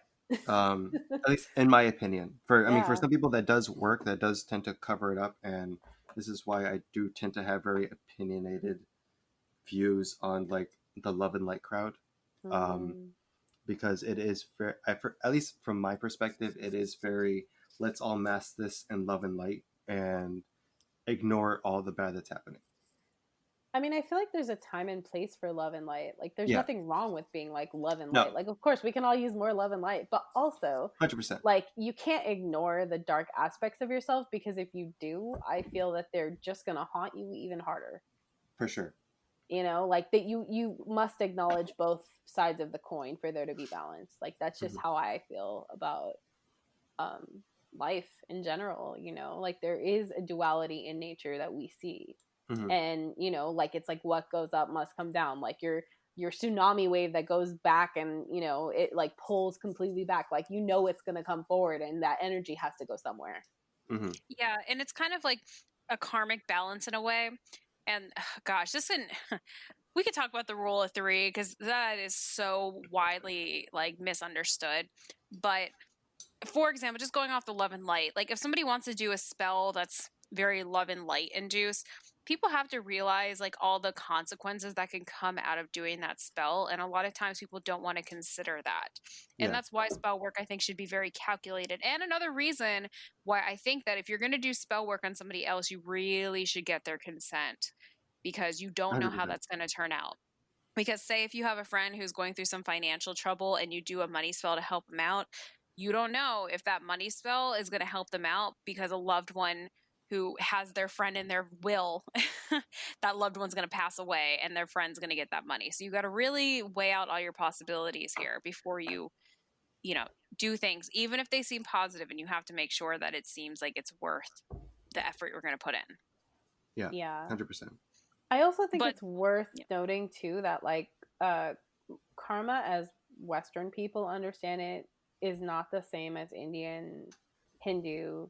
At least in my opinion. I mean, for Yeah. some people that does work, that does tend to cover it up, and this is why I do tend to have very opinionated views on like the love and light crowd. Because it is very, at least from my perspective, it is very, let's all mask this in love and light and ignore all the bad that's happening. I mean, I feel like there's a time and place for love and light. Like, there's Yeah. nothing wrong with being like love and No. light. Like, of course, we can all use more love and light, but also, 100%. like, you can't ignore the dark aspects of yourself, because if you do, I feel that they're just gonna haunt you even harder. For sure. Like that you must acknowledge both sides of the coin for there to be balance. Like, that's just how I feel about life in general. Like, there is a duality in nature that we see. And like, it's like what goes up must come down. Like your tsunami wave that goes back and it like pulls completely back, like it's gonna come forward, and that energy has to go somewhere. Yeah, and it's kind of like a karmic balance in a way. And gosh, we could talk about the rule of three, because that is so widely like misunderstood. But for example, just going off the love and light, like if somebody wants to do a spell that's very love and light induced, people have to realize like all the consequences that can come out of doing that spell. And a lot of times people don't want to consider that. And that's why spell work, I think, should be very calculated. And another reason why I think that if you're going to do spell work on somebody else, you really should get their consent, because you don't know how 100%. that's going to turn out. Because say if you have a friend who's going through some financial trouble and you do a money spell to help them out, you don't know if that money spell is going to help them out, because a loved one who has their friend in their will, that loved one's going to pass away and their friend's going to get that money. So you got to really weigh out all your possibilities here before you do things, even if they seem positive, and you have to make sure that it seems like it's worth the effort you're going to put in. Yeah. 100%. I also think it's worth noting too that like karma, as Western people understand it, is not the same as Indian, Hindu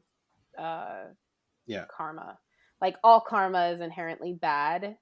karma. Like, all karma is inherently bad.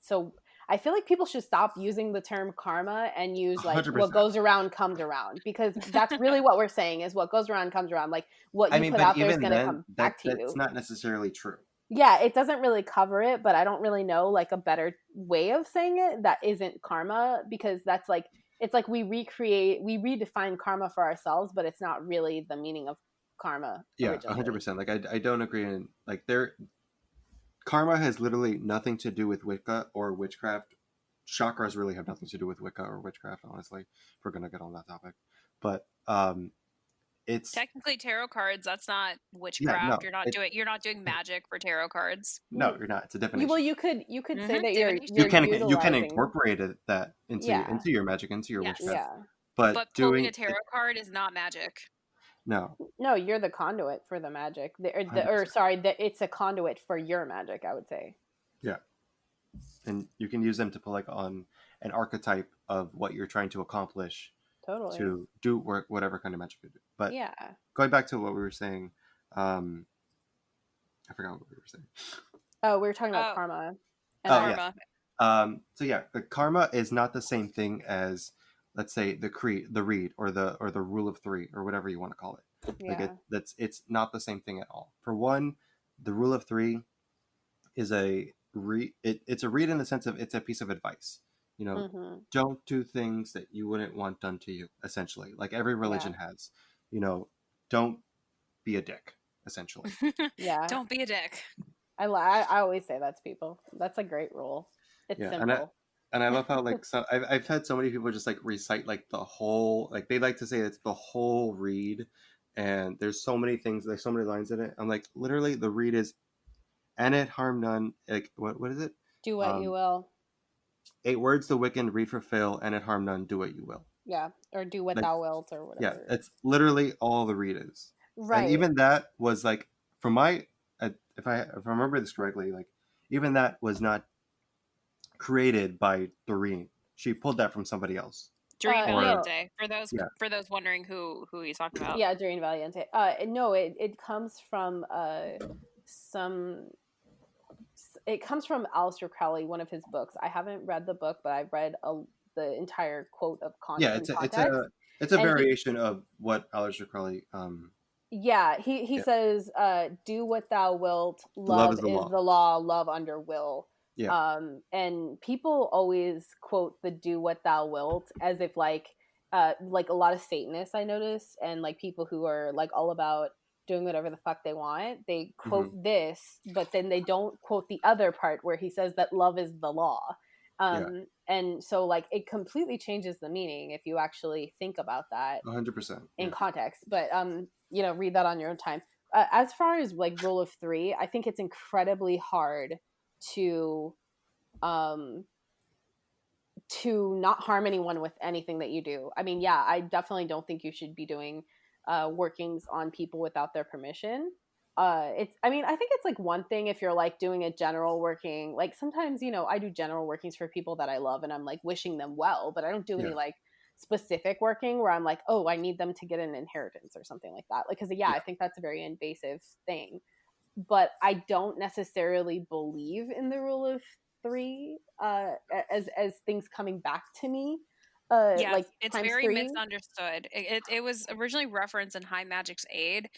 So I feel like people should stop using the term karma and use like 100%. what goes around comes around, because that's really what we're saying is what goes around comes around. Like, what you put out there is going to come back to you. That's not necessarily true. Yeah, it doesn't really cover it, but I don't really know like a better way of saying it that isn't karma, because that's like, it's like we redefine karma for ourselves, but it's not really the meaning of karma. Yeah, originally. 100%. Like I don't agree in like karma has literally nothing to do with Wicca or witchcraft. Chakras really have nothing to do with Wicca or witchcraft, honestly, if we're gonna get on that topic. But it's technically tarot cards. That's not witchcraft. Yeah, no, you're not doing magic for tarot cards. No, you're not. It's a divination. Well, you could say that you can incorporate that into your magic, into your witchcraft. Yeah. But pulling a tarot card is not magic. No, you're the conduit for the magic. It's a conduit for your magic, I would say. Yeah, and you can use them to pull like on an archetype of what you're trying to accomplish Totally. to do whatever kind of magic you do. But Yeah. going back to what we were saying, I forgot what we were saying. Oh, we were talking about karma. And karma. So yeah, the karma is not the same thing as, let's say, the read, or the rule of three, or whatever you want to call it. Yeah. Like it's not the same thing at all. For one, the rule of three is it's a read in the sense of it's a piece of advice. You know, don't do things that you wouldn't want done to you, essentially. Like every religion has. You know, don't be a dick, essentially. Yeah. Don't be a dick. I always say that to people. That's a great rule. It's simple. And I love how, like, so I've had so many people just like recite like the whole, like they like to say it's the whole read, and there's so many things, there's so many lines in it. I'm like, literally, the read is, and it harm none. Like, what is it? Do what you will. 8 words the Wiccan, read for fail, and it harm none. Do what you will. Yeah, or do what thou wilt, or whatever. Yeah, it's literally all the read is. Right. And even that was like, from my, if I remember this correctly, like even that was not created by Doreen. She pulled that from somebody else. Doreen Valiente. For those wondering who he's talking about. Yeah, Doreen Valiente. No, it comes from it comes from Aleister Crowley, one of his books. I haven't read the book, but I've read the entire quote of context. Yeah, it's a variation of what Aleister Crowley. He says, "Do what thou wilt. Love is the law. Love under will." Yeah. And people always quote the "do what thou wilt" as if like a lot of Satanists I notice, and like people who are like all about doing whatever the fuck they want, they quote this, but then they don't quote the other part where he says that love is the law. And so like it completely changes the meaning if you actually think about that 100% in context. But read that on your own time. As far as like rule of three, I think it's incredibly hard to not harm anyone with anything that you do. I mean, yeah, I definitely don't think you should be doing workings on people without their permission. I think it's like one thing if you're like doing a general working, like sometimes, I do general workings for people that I love and I'm like wishing them well, but I don't do any like specific working where I'm like, oh, I need them to get an inheritance or something like that. Like, cause I think that's a very invasive thing, but I don't necessarily believe in the rule of three, as things coming back to me. Like it's very misunderstood. It was originally referenced in High Magic's Aid,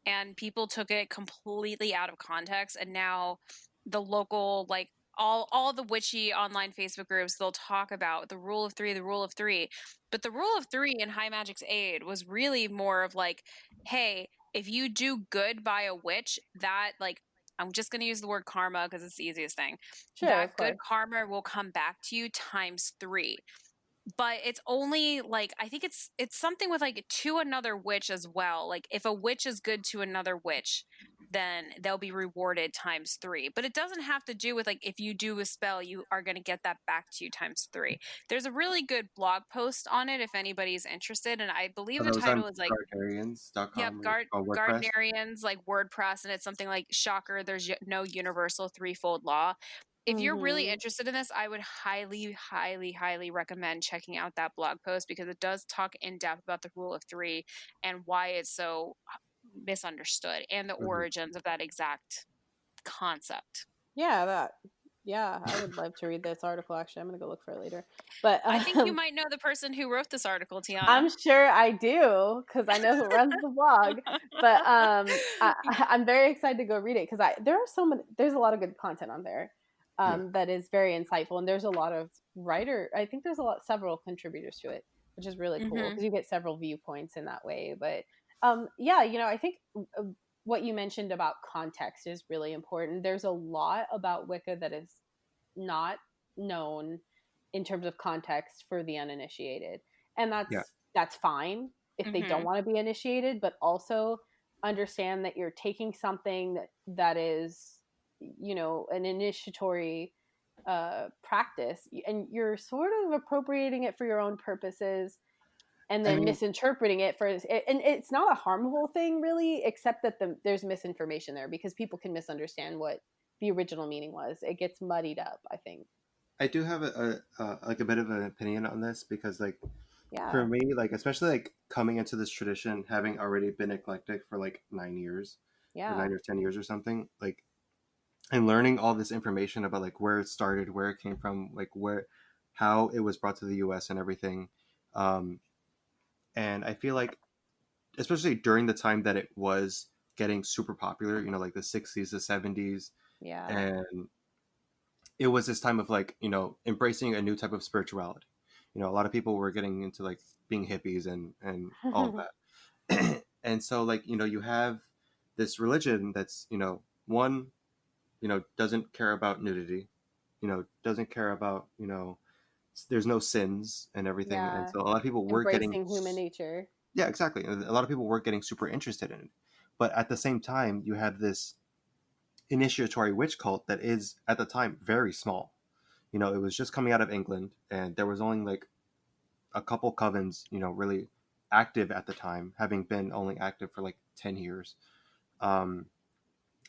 and people took it completely out of context. And now the local, like all the witchy online Facebook groups, they'll talk about the rule of three. But the rule of three in High Magic's Aid was really more of like, hey, if you do good by a witch, that like, I'm just going to use the word karma because it's the easiest thing. Sure, that good karma will come back to you times 3. But it's only like, I think it's something with like to another witch as well. Like if a witch is good to another witch, then they'll be rewarded times 3. But it doesn't have to do with like if you do a spell, you are going to get that back to you times 3. There's a really good blog post on it if anybody's interested, and I believe the title is like Gardnerians.com. Yeah, Gardnerians, like WordPress, and it's something like shocker. There's no universal threefold law. If you're really interested in this, I would highly, highly, highly recommend checking out that blog post because it does talk in depth about the rule of 3 and why it's so misunderstood and the origins of that exact concept. Yeah, I would love to read this article. Actually, I'm going to go look for it later. But I think you might know the person who wrote this article, Tianna. I'm sure I do because I know who runs the blog. But I'm very excited to go read it because there's a lot of good content on there. That is very insightful, and there's a lot of I think there's several contributors to it, which is really cool because you get several viewpoints in that way. But I think what you mentioned about context is really important. There's a lot about Wicca that is not known in terms of context for the uninitiated, and that's fine if they don't want to be initiated, but also understand that you're taking something that is an initiatory practice, and you're sort of appropriating it for your own purposes and then misinterpreting it and it's not a harmful thing really, except that there's misinformation there because people can misunderstand what the original meaning was. It gets muddied up, I think. I do have like a bit of an opinion on this because like for Yeah. me, like especially like coming into this tradition, having already been eclectic for like 9 years or Yeah. 9 or 10 years or something, like and learning all this information about like where it started, where it came from, like where how it was brought to the US and everything. Um, and I feel like especially during the time that it was getting super popular, you know, like the 60s, the 70s, Yeah. and it was this time of like, you know, embracing a new type of spirituality. You know, a lot of people were getting into like being hippies and all of that. And so like, you know, you have this religion that's, you know, one, you know, doesn't care about nudity, you know, doesn't care about, you know, there's no sins and everything. And Yeah. so a lot of people were getting, Embracing human nature. yeah, exactly. A lot of people were getting super interested in it. But at the same time, you have this initiatory witch cult that is at the time very small. You know, it was just coming out of England and there was only like a couple covens, you know, really active at the time, having been only active for like 10 years. Um,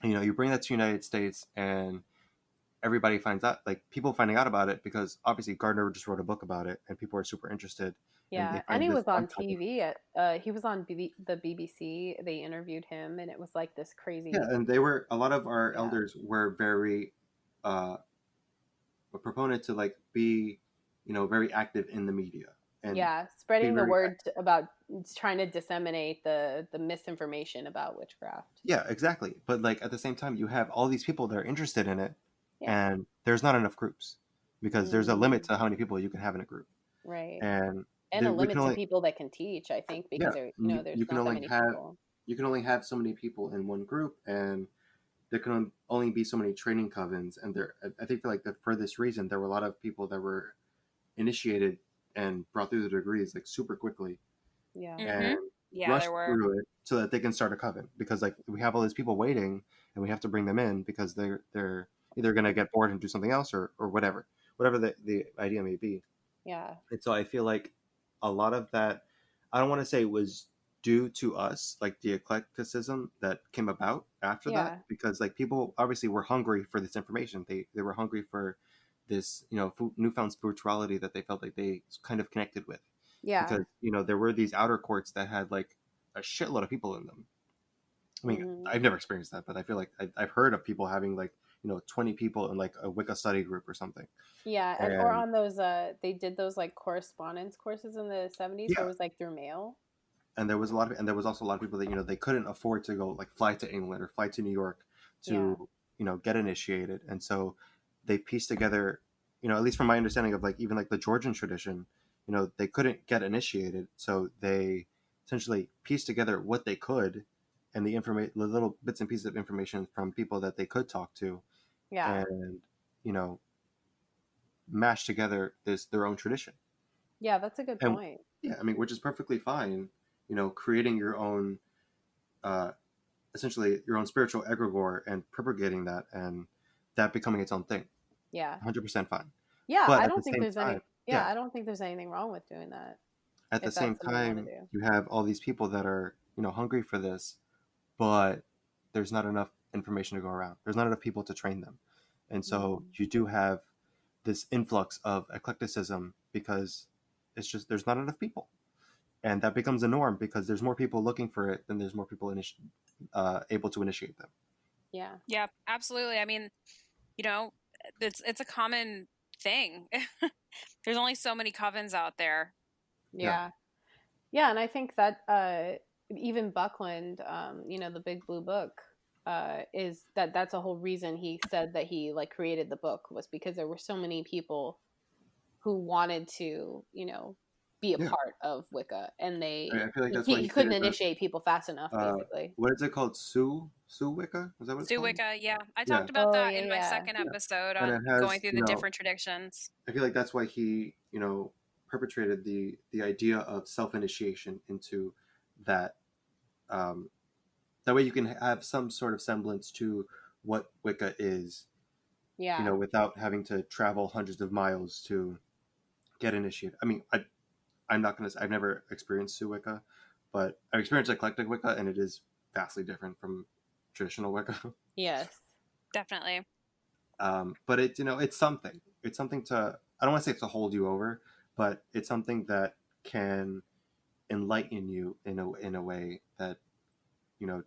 you know, you bring that to the United States and everybody finds out, like people finding out about it because obviously Gardner just wrote a book about it and people are super interested and they Yeah, and find he this was one on cover. TV at he was on the BBC. They interviewed him, and it was like this Yeah, crazy. and they were, a lot of our Yeah, elders were very uh, a proponent to like be, you know, very active in the media and yeah, be spreading the very, word about trying to disseminate the misinformation about witchcraft. yeah, exactly. But like at the same time, you have all these people that are interested in it, Yeah, and there's not enough groups because there's a limit mm, to how many people you can have in a group, right, and and a we can limit to only, people that can teach. I think yeah, because there, you, there's you can not that only many have, people. you can only have so many people in one group, and there can only be so many training covens, and there, I think for like that, for this reason, there were a lot of people that were initiated and brought through the degrees like super quickly Yeah, and Mm-hmm. Yeah, there rushed were. through it so that they can start a coven because like we have all these people waiting and we have to bring them in because they're either going to get bored and do something else or whatever the idea may be. yeah, And so I feel like a lot of that, I don't want to say it was due to us, like the eclecticism that came about after that, yeah, because like people obviously were hungry for this information. They were hungry for this, you know, newfound spirituality that they felt like they kind of connected with, yeah. because you know there were these outer courts that had like a shitload of people in them. I mean, Hmm. I've never experienced that, but I feel like I've heard of people having like, you know, 20 people in like a Wicca study group or something. Yeah, and or And on those they did those like correspondence courses in the 70s where yeah, it was like through mail. and there was also a lot of people that, you know, they couldn't afford to go like fly to England or fly to New York Yeah. to, you know, get initiated, and so they pieced together, you know, at least from my understanding of like even like the Georgian tradition, you know, they couldn't get initiated, so they essentially pieced together what they could and the little bits and pieces of information from people that they could talk to, Yeah. and you know, mash together this their own tradition. Yeah, that's a good And point. yeah, I mean, which is perfectly fine, you know, creating your own uh, essentially your own spiritual egregore and propagating that and that becoming its own thing. Yeah. 100% fine. Yeah, But I at the don't think same there's time, any yeah, yeah, I don't think there's anything wrong with doing that at the if same that's something you want to time, do. you have all these people that are, you know, hungry for this, but there's not enough information to go around. There's not enough people to train them. And so Mm. you do have this influx of eclecticism because it's just there's not enough people. And that becomes a norm because there's more people looking for it than there's more people able to initiate them. Yeah. Yeah, absolutely. I mean, you know, it's a common thing. There's only so many covens out there. Yeah. Yeah. Yeah, and I think that even Buckland, the Big Blue Book, is that's a whole reason he said that he like created the book was because there were so many people who wanted to, be a Yeah. part of Wicca, and I feel like that's why he he couldn't created the initiate people fast enough, basically. what is it called? Sue Wicca? Is that what it's Stu called? Wicca, yeah. I Yeah. talked about Oh that yeah, in my yeah, second Yeah. episode And on it going has, through you the know, different traditions. I feel like that's why he, you know, perpetrated the idea of self initiation into that. Um, that way you can have some sort of semblance to what Wicca is, you yeah, know, without having to travel hundreds of miles to get initiated. I mean, I'm not gonna. I've never experienced Sue Wicca, but I've experienced eclectic Wicca, and it is vastly different from traditional Wicca. yes, Definitely. But it's, you know, it's something. it's something to, I don't want to say to hold you over, but it's something that can enlighten you in a way that, you know,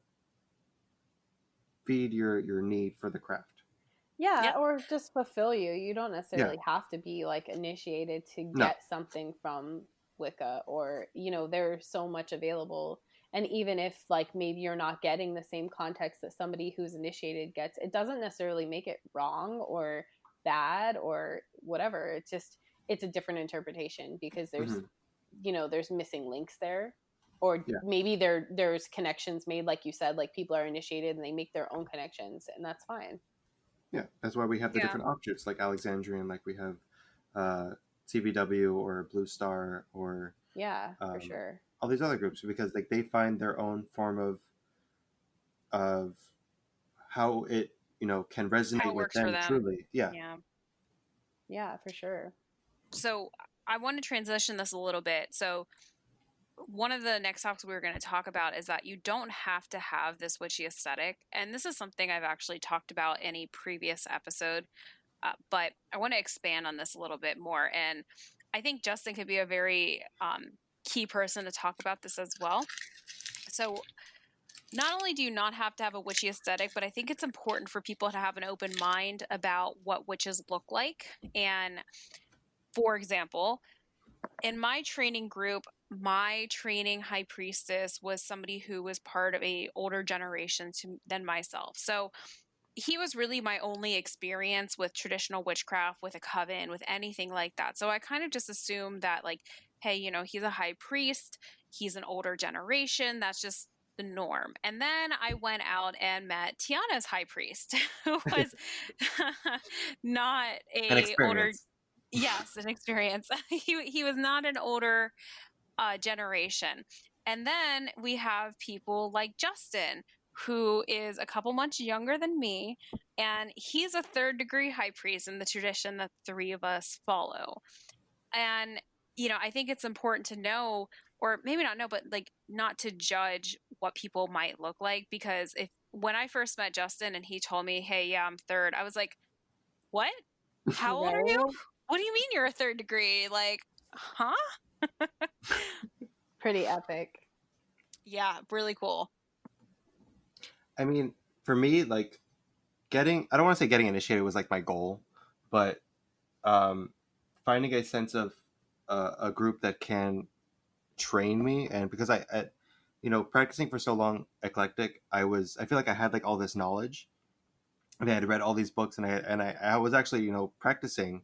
feed your need for the craft. Yeah, Yep. or just fulfill you. You don't Yeah. necessarily have to be like initiated to No. get something from Wicca, or there's so much available. And even if like maybe you're not getting the same context that somebody who's initiated gets, it doesn't necessarily make it wrong or bad or whatever. It's a different interpretation because there's Mm-hmm. there's missing links there, or Yeah. maybe there's connections made, like you said, like people are initiated and they make their own connections, and that's fine. Yeah, that's why we have the Yeah. different offshoots, like Alexandrian, like we have CBW or Blue Star or Yeah, for sure. all these other groups, because like they find their own form of how it, you know, can How resonate it with works for them them. truly. Yeah. Yeah. Yeah, for sure. So I want to transition this a little bit. So one of the next topics we were going to talk about is that you don't have to have this witchy aesthetic. And this is something I've actually talked about in a previous episode, but I want to expand on this a little bit more. And I think Justin could be a very key person to talk about this as well. So not only do you not have to have a witchy aesthetic, but I think it's important for people to have an open mind about what witches look like. And for example, in my training group, my training high priestess was somebody who was part of a older generation than myself. So he was really my only experience with traditional witchcraft, with a coven, with anything like that. So I kind of just assumed that, like, hey, he's a high priest, he's an older generation, that's just the norm. And then I went out and met Tianna's high priest, who was not An a older, experience. yes, an experience. He was not an older generation. And then we have people like Justin, who is a couple months younger than me, and he's a third degree high priest in the tradition that three of us follow. And, I think it's important to know, or maybe not know, but like not to judge what people might look like. Because when I first met Justin and he told me, hey, yeah, I'm third, I was like, what? How old are you? Right? What do you mean you're a third degree? Like, huh? Pretty epic. Yeah, really cool. I mean, for me, like I don't want to say getting initiated was like my goal, but finding a sense of a group that can train me. And because practicing for so long eclectic, I feel like I had like all this knowledge, and I had read all these books, and I was actually, practicing,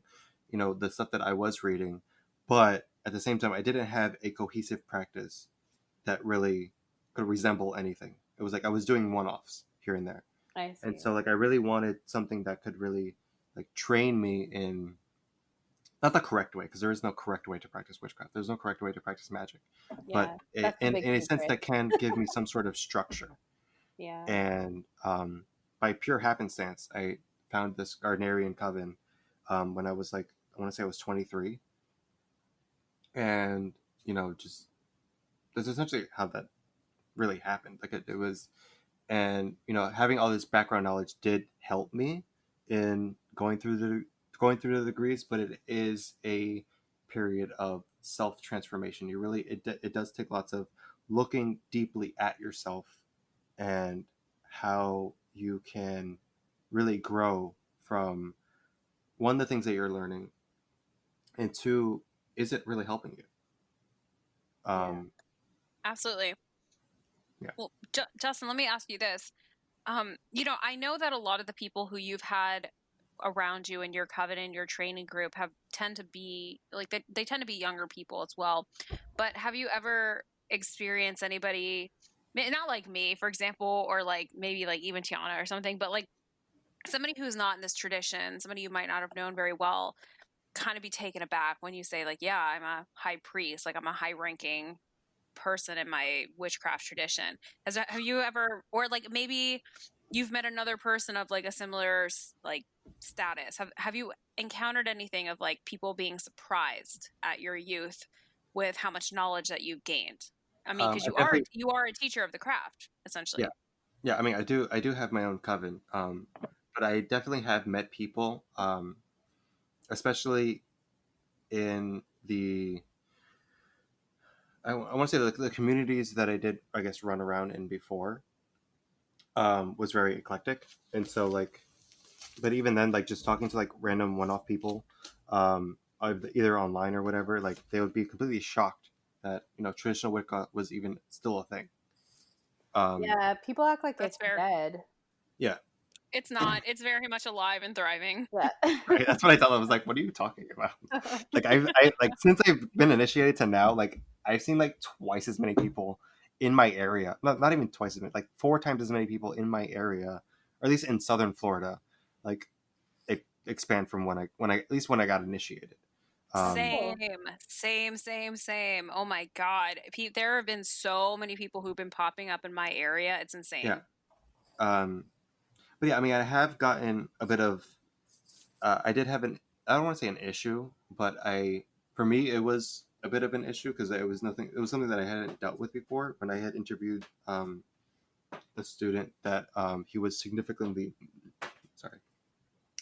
the stuff that I was reading, but at the same time I didn't have a cohesive practice that really could resemble anything. It was like I was doing one-offs here and there. I see. And so like I really wanted something that could really like train me in, not the correct way, because there is no correct way to practice witchcraft. There's no correct way to practice magic. Yeah, But that's the in big a sense secret. that can give me some sort of structure. Yeah. And by pure happenstance, I found this Gardnerian coven when I was like, I want to say I was 23. And, just that's essentially how that really happened. Like it was, and, having all this background knowledge did help me in going through the degrees, but it is a period of self transformation. It does take lots of looking deeply at yourself and how you can really grow from, one, the things that you're learning, and two, is it really helping you? Absolutely. Yeah. Well, Justin, let me ask you this. I know that a lot of the people who you've had around you in your coven and your training group tend to be like they tend to be younger people as well. But have you ever experienced anybody, not like me, for example, or like maybe like even Tianna or something, but like somebody who's not in this tradition, somebody you might not have known very well, kind of be taken aback when you say like, yeah, I'm a high priest, like I'm a high ranking person in my witchcraft tradition. Have you ever, or like maybe you've met another person of like a similar like status? Have you encountered anything of like people being surprised at your youth with how much knowledge that you've gained? I mean, because I definitely, you are a teacher of the craft, essentially. yeah. I mean, I do have my own coven, but I definitely have met people especially in the I want to say the communities that I did, I guess, run around in before, was very eclectic, and so like, but even then, like just talking to like random one-off people, either online or whatever, like they would be completely shocked that traditional Wicca was even still a thing. Yeah, people act like That's it's fair. dead. Yeah, It's not. It's very much alive and thriving. Yeah. right. That's what I tell them. I was like, "What are you talking about?" Like I like since I've been initiated to now, like I've seen like twice as many people in my area. Not even twice as many, like 4 times as many people in my area, or at least in Southern Florida, like expand from when I at least when I got initiated. Same, Cool. same. Oh my God. There have been so many people who've been popping up in my area. It's Yeah. insane. But yeah, I mean, I have gotten a bit of. I did have an. I don't want to say an issue, but for me, it was a bit of an issue because it was nothing. It was something that I hadn't dealt with before. When I had interviewed a student that he was significantly, sorry,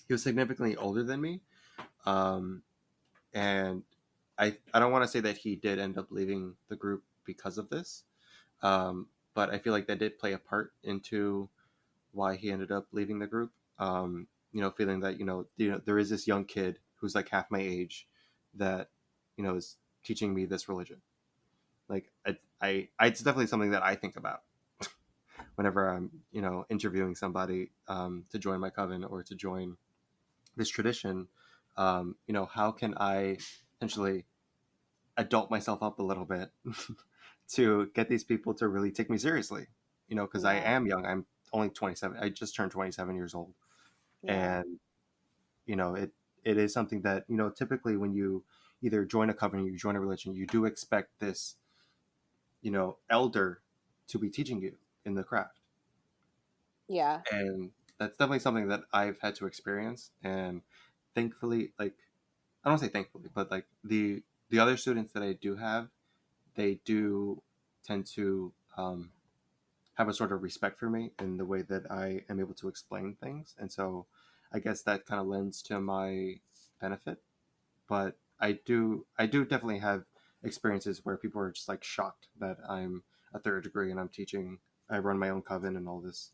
he was significantly older than me, um, and I don't want to say that he did end up leaving the group because of this, but I feel like that did play a part into why he ended up leaving the group. Feeling that there is this young kid who's like half my age that is teaching me this religion. Like it's definitely something that I think about whenever I'm interviewing somebody to join my coven or to join this tradition. How can I essentially adult myself up a little bit to get these people to really take me seriously? Because I Yeah. am young. I'm only 27. I just turned 27 years old, Yeah. and it is something that typically when you either join a coven, you join a religion, you do expect this elder to be teaching you in the craft, Yeah. and that's definitely something that I've had to experience. And thankfully, like, I don't say thankfully, but like the other students that I do have, they do tend to have a sort of respect for me in the way that I am able to explain things, and so I guess that kind of lends to my benefit. But I do definitely have experiences where people are just like shocked that I'm a third degree and I'm teaching. I run my own coven and all this.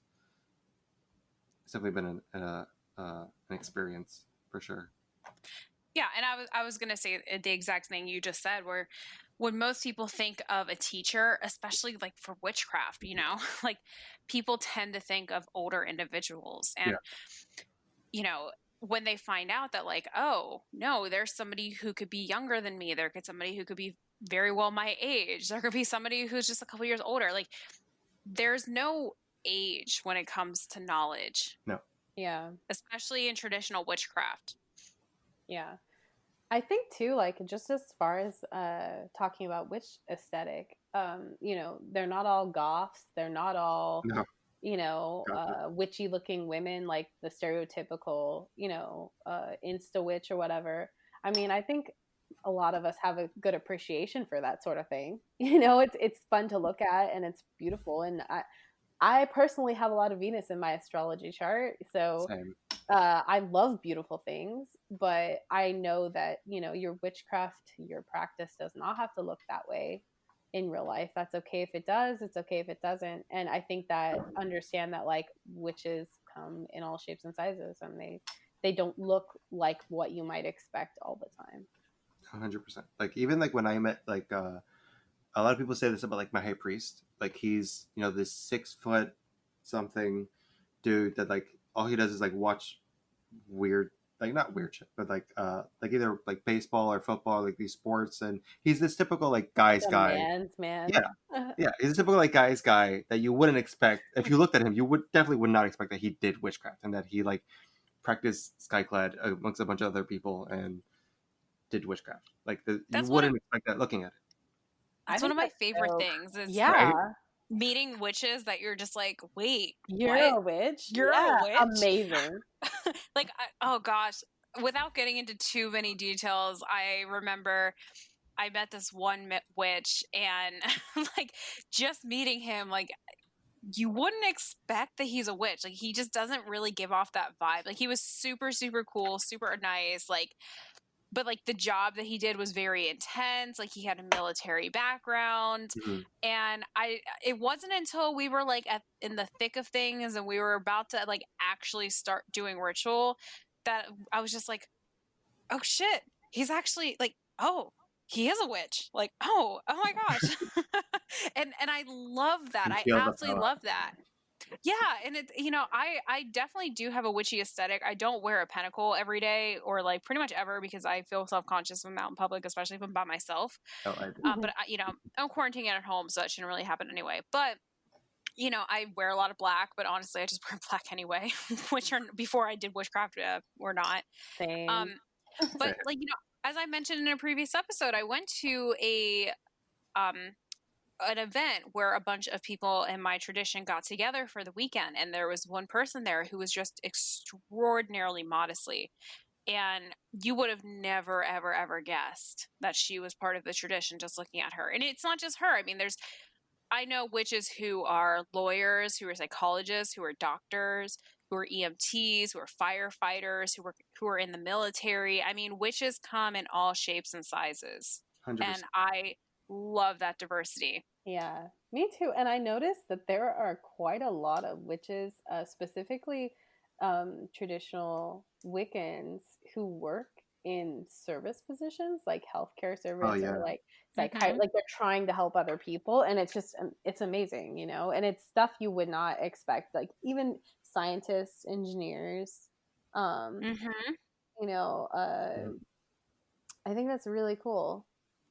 It's definitely been an experience for sure. Yeah, and I was gonna say the exact thing you just said, where when most people think of a teacher, especially like for witchcraft, like people tend to think of older individuals. Yeah, And, when they find out that, like, oh, no, there's somebody who could be younger than me, there could somebody who could be very well my age, there could be somebody who's just a couple years older. Like, there's no age when it comes to knowledge, no, Yeah. especially in traditional witchcraft. Yeah. I think too, like just as far as talking about witch aesthetic, they're not all goths, they're not all, no, gotcha. witchy looking women like the stereotypical, insta witch or whatever. I mean, I think a lot of us have a good appreciation for that sort of thing. It's fun to look at and it's beautiful. And I personally have a lot of Venus in my astrology chart, so Same. I love beautiful things, but I know that, your witchcraft, your practice does not have to look that way in real life. That's okay if it does, it's okay if it doesn't. And I think that understand that like witches come in all shapes and sizes and they don't look like what you might expect all the time. 100%. Like even like when I met like a lot of people say this about like my high priest. Like he's this 6 foot something dude that like all he does is like watch weird, like not weird shit, but like either like baseball or football, like these sports, and he's this typical like guy's The guy. man's man. Yeah, yeah, he's a typical like guy's guy that you wouldn't expect if you looked at him. You would not expect that he did witchcraft and that he like practiced skyclad amongst a bunch of other people and did witchcraft. Like you That's one of wouldn't expect that looking at it. I that's one think of my that's favorite so, things is yeah. Right? meeting witches that you're just like, wait, You're what? a witch. You're a Yeah, witch? amazing. Like, oh gosh, without getting into too many details, I remember I met this one witch, and like just meeting him, like you wouldn't expect that he's a witch. Like, he just doesn't really give off that vibe. Like, he was super, super cool, super nice. Like, but like the job that he did was very intense. Like, he had a military background. Mm-hmm. And it wasn't until we were like in the thick of things and we were about to like actually start doing ritual that I was just like, oh shit, he's actually like, oh, he is a witch. Like, oh my gosh. and I love that. You I feel the absolutely power. love that. Yeah, and it, you know, I definitely do have a witchy aesthetic. I don't wear a pentacle every day or like pretty much ever because I feel self-conscious when I'm out in public, especially if I'm by myself. Oh, I do. But you know, I'm quarantining at home, so it shouldn't really happen anyway. But you know, I wear a lot of black, but honestly, I just wear black anyway, which are before I did witchcraft or not. Same. But like, you know, as I mentioned in a previous episode, I went to um an event where a bunch of people in my tradition got together for the weekend, and there was one person there who was just extraordinarily modestly, and you would have never ever guessed that she was part of the tradition just looking at her. And it's not just her. I mean, I know witches who are lawyers, who are psychologists, who are doctors, who are EMTs, who are firefighters, who are in the military. I mean, witches come in all shapes and sizes, 100%. and I love that diversity. Yeah, me too. And I noticed that there are quite a lot of witches, specifically traditional Wiccans who work in service positions like healthcare Oh, service yeah. or like psychiatry. Like they're trying to help other people, and it's just it's amazing, you know. And it's stuff you would not expect, like even scientists, engineers. You know, Mhm. I think that's really cool.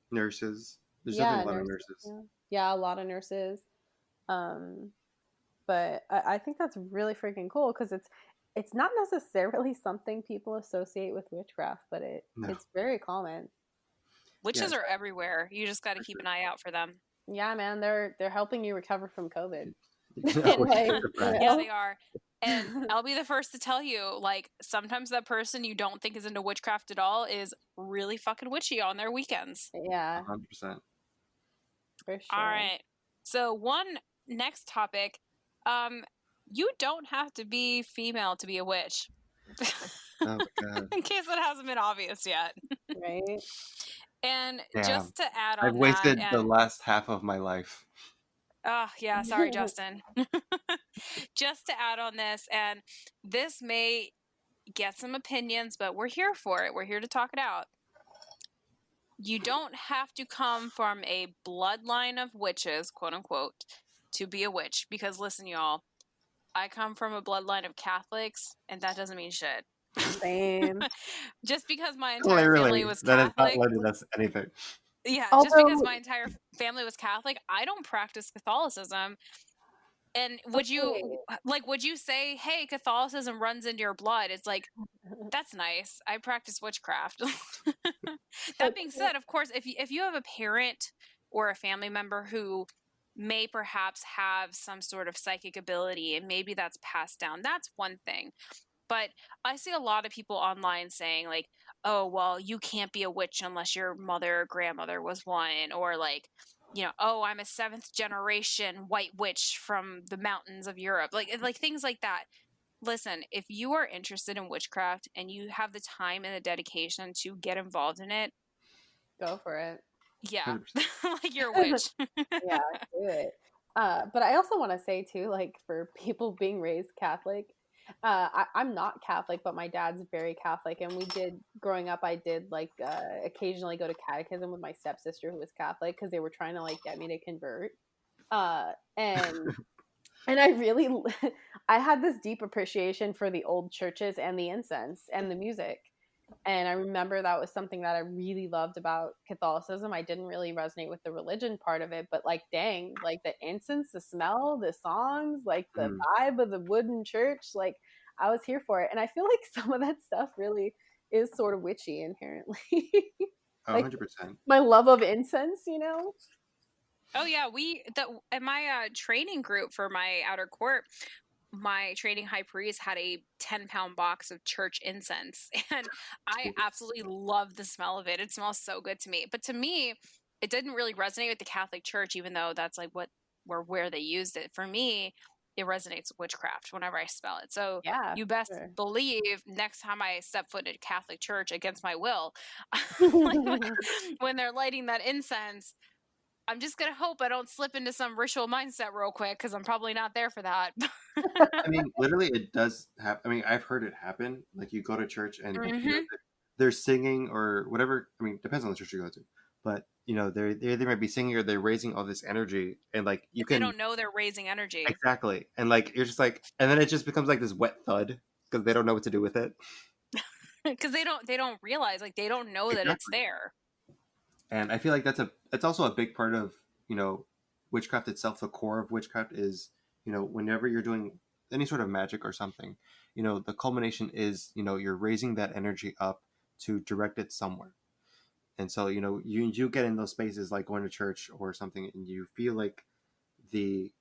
Nurses. There's Yeah, definitely a lot of nurses. nurses. Yeah, a lot of nurses. But I think that's really freaking cool because it's not necessarily something people associate with witchcraft, but No. it's very common. Witches Yeah. are everywhere. You just got to keep an eye out for them. Yeah, man, they're helping you recover from COVID. Yeah, they are. And I'll be the first to tell you, like, sometimes that person you don't think is into witchcraft at all is really fucking witchy on their weekends. Yeah, 100%. for sure. All right. So one next topic, you don't have to be female to be a witch. Oh my god. In case it hasn't been obvious yet. Right? And Damn. just to add on I've wasted that, the last half of my life. Oh, yeah, sorry, Justin. Just to add on this, and this may get some opinions, but we're here for it. We're here to talk it out. You don't have to come from a bloodline of witches, quote unquote, to be a witch. Because listen, y'all, I come from a bloodline of Catholics, and that doesn't mean shit. Same. Just because my entire family was that Catholic. is not letting us anything. Yeah, Although, just because my entire family was Catholic, I don't practice Catholicism. And would you say, hey, Catholicism runs into your blood? It's like, that's nice. I practice witchcraft. That being said, of course, if you have a parent or a family member who may perhaps have some sort of psychic ability and maybe that's passed down, that's one thing. But I see a lot of people online saying like, oh, well, you can't be a witch unless your mother or grandmother was one, or like, you know, oh, I'm a 7th generation white witch from the mountains of Europe. Like things like that. Listen, if you are interested in witchcraft and you have the time and the dedication to get involved in it, go for it. yeah, like you're a witch. Yeah, do it. But I also want to say too, like for people being raised Catholic, I'm not Catholic, but my dad's very Catholic, and we did growing up. I did like occasionally go to catechism with my stepsister who was Catholic because they were trying to like get me to convert. And I really, I had this deep appreciation for the old churches and the incense and the music. And I remember that was something that I really loved about Catholicism. I didn't really resonate with the religion part of it, but like, dang, like the incense, the smell, the songs, like the vibe of the wooden church, like I was here for it. And I feel like some of that stuff really is sort of witchy inherently. Like 100%. my love of incense, you know? Oh yeah, in my training group for my outer court, my training high priest had a 10-pound box of church incense, and I absolutely love the smell of it. It smells so good to me. But to me, it didn't really resonate with the Catholic Church, even though that's like what where they used it. For me, it resonates with witchcraft whenever I spell it. So Yeah, you best sure. believe next time I step foot in a Catholic church against my will, like when they're lighting that incense, I'm just going to hope I don't slip into some ritual mindset real quick, because I'm probably not there for that. I mean, literally, it does happen. I mean, I've heard it happen. Like, you go to church and they're singing or whatever. I mean, depends on the church you go to, but they might be singing or they're raising all this energy, and like you They can don't know they're raising energy. exactly, and like you're just like, and then it just becomes like this wet thud because they don't know what to do with it. Because they don't realize, like, they don't know that it's there. And I feel like that's also a big part of witchcraft itself. The core of witchcraft is whenever you're doing any sort of magic or something, the culmination is you're raising that energy up to direct it somewhere. And so you get in those spaces like going to church or something, and you feel like the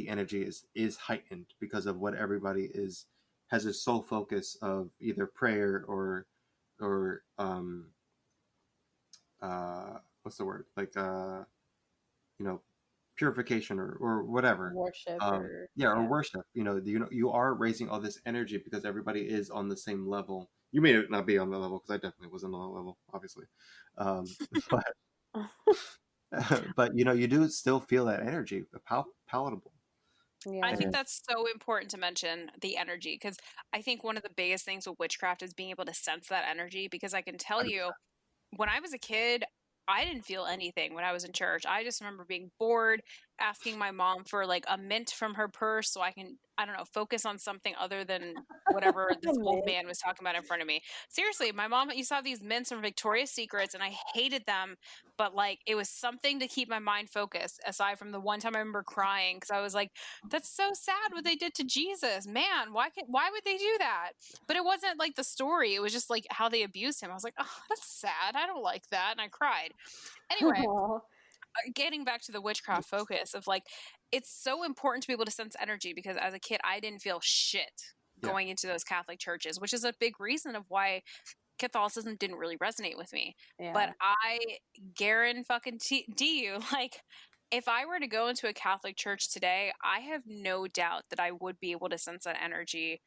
energy is heightened because of what everybody has a sole focus of either prayer or what's the word, like purification or whatever, Worship or or worship. You are raising all this energy because everybody is on the same level. You may not be on the level, because I definitely wasn't on that level, obviously, but but you do still feel that energy palatable. Yeah. I think that's so important to mention, the energy, because I think one of the biggest things with witchcraft is being able to sense that energy. Because I can tell 100%. you, when I was a kid, I didn't feel anything when I was in church. I just remember being bored, asking my mom for like a mint from her purse so I can, I don't know, focus on something other than whatever this old man was talking about in front of me. Seriously, my mom used to have these mints from Victoria's Secrets, and I hated them, but like it was something to keep my mind focused, aside from the one time I remember crying because I was like, that's so sad what they did to Jesus. Man, why would they do that? But it wasn't like the story. It was just like how they abused him. I was like, oh, that's sad. I don't like that. And I cried. Anyway, getting back to the witchcraft focus of like, it's so important to be able to sense energy, because as a kid, I didn't feel shit going into those Catholic churches, which is a big reason of why Catholicism didn't really resonate with me. Yeah. But I guarantee you, like, if I were to go into a Catholic church today, I have no doubt that I would be able to sense that energy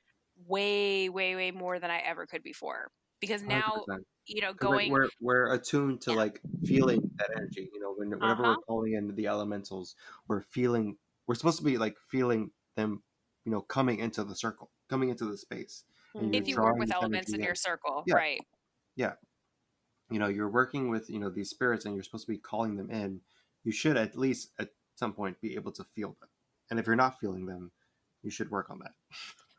way, way, way more than I ever could before. Because now, 100%. going, we're attuned to like feeling that energy. Whenever we're calling in the elementals, we're supposed to be like feeling them, coming into the circle, coming into the space, and you're if you work drawing with this elements energy in your circle, Yeah. right? Yeah, you're working with these spirits, and you're supposed to be calling them in. You should at least at some point be able to feel them, and if you're not feeling them, you should work on that.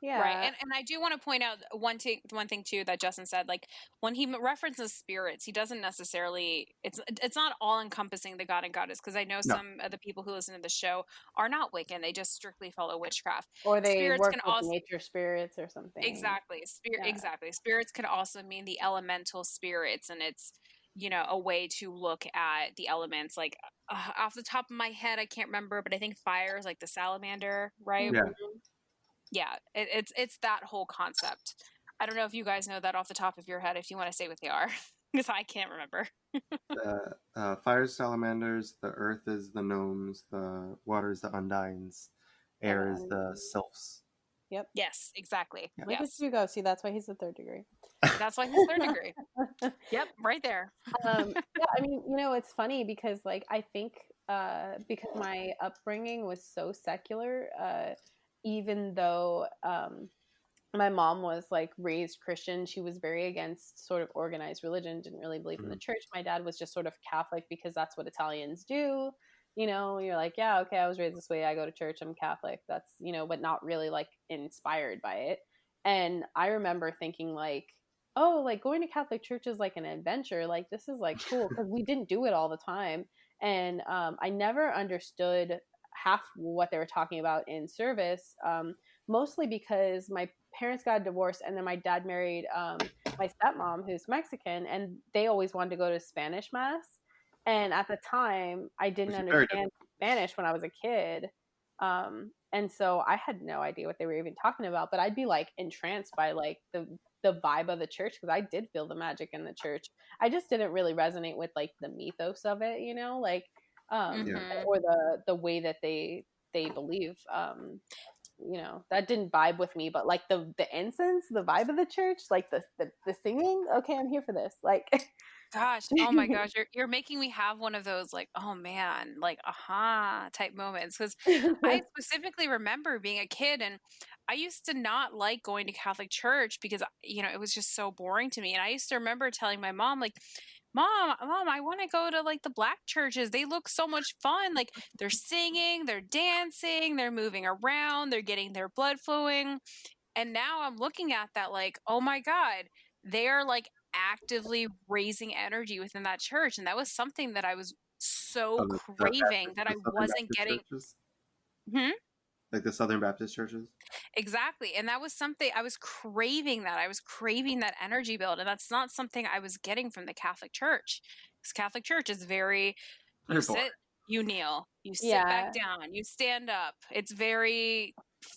Yeah. Right. And I do want to point out one thing too that Justin said, like when he references spirits, he doesn't necessarily, it's not all encompassing the god and goddess, because I know some of the people who listen to the show are not Wiccan. They just strictly follow witchcraft. Or they Spirits work can with also, nature spirits or something. exactly. Exactly. Spirits can also mean the elemental spirits, and it's, a way to look at the elements. Like off the top of my head, I can't remember, but I think fire is like the salamander, right? Yeah. Yeah, it's that whole concept. I don't know if you guys know that off the top of your head, if you want to say what they are, because I can't remember. Fire is salamanders, the earth is the gnomes, the water is the undines, air is the sylphs. Yep. Yes, exactly. Yeah. Look at you go. See, that's why he's a third degree. That's why he's third degree. Yep, right there. Yeah, I mean, it's funny because like I think because my upbringing was so secular, even though my mom was like raised Christian, she was very against sort of organized religion, didn't really believe in the church. My dad was just sort of Catholic because that's what Italians do. You're like, yeah, okay, I was raised this way, I go to church, I'm Catholic. That's, but not really like inspired by it. And I remember thinking like, oh, like going to Catholic church is like an adventure. Like this is like cool, because we didn't do it all the time. And I never understood half what they were talking about in service, mostly because my parents got divorced, and then my dad married my stepmom, who's Mexican, and they always wanted to go to Spanish mass. And at the time, I didn't understand Spanish when I was a kid. And so I had no idea what they were even talking about, but I'd be like entranced by like the vibe of the church, because I did feel the magic in the church. I just didn't really resonate with like the mythos of it, like Mhm. or the way that they believe. That didn't vibe with me, but like the incense, the vibe of the church, like the singing, okay, I'm here for this. Like, Gosh, oh my gosh, you're making me have one of those like, oh man, like aha type moments, because I specifically remember being a kid and I used to not like going to Catholic church because it was just so boring to me. And I used to remember telling my mom like, Mom, I want to go to like the black churches. They look so much fun. Like they're singing, they're dancing, they're moving around, they're getting their blood flowing. And now I'm looking at that like, oh my God, they are like actively raising energy within that church. And that was something that I was so Oh, craving that I the Southern wasn't Baptist getting. churches, Hmm? like the Southern Baptist churches. Exactly. And that was something I was craving that. I was craving that energy build. And that's not something I was getting from the Catholic Church. Because Catholic Church is very, you Very boring. sit, you kneel, you sit back yeah. down, you stand up. It's very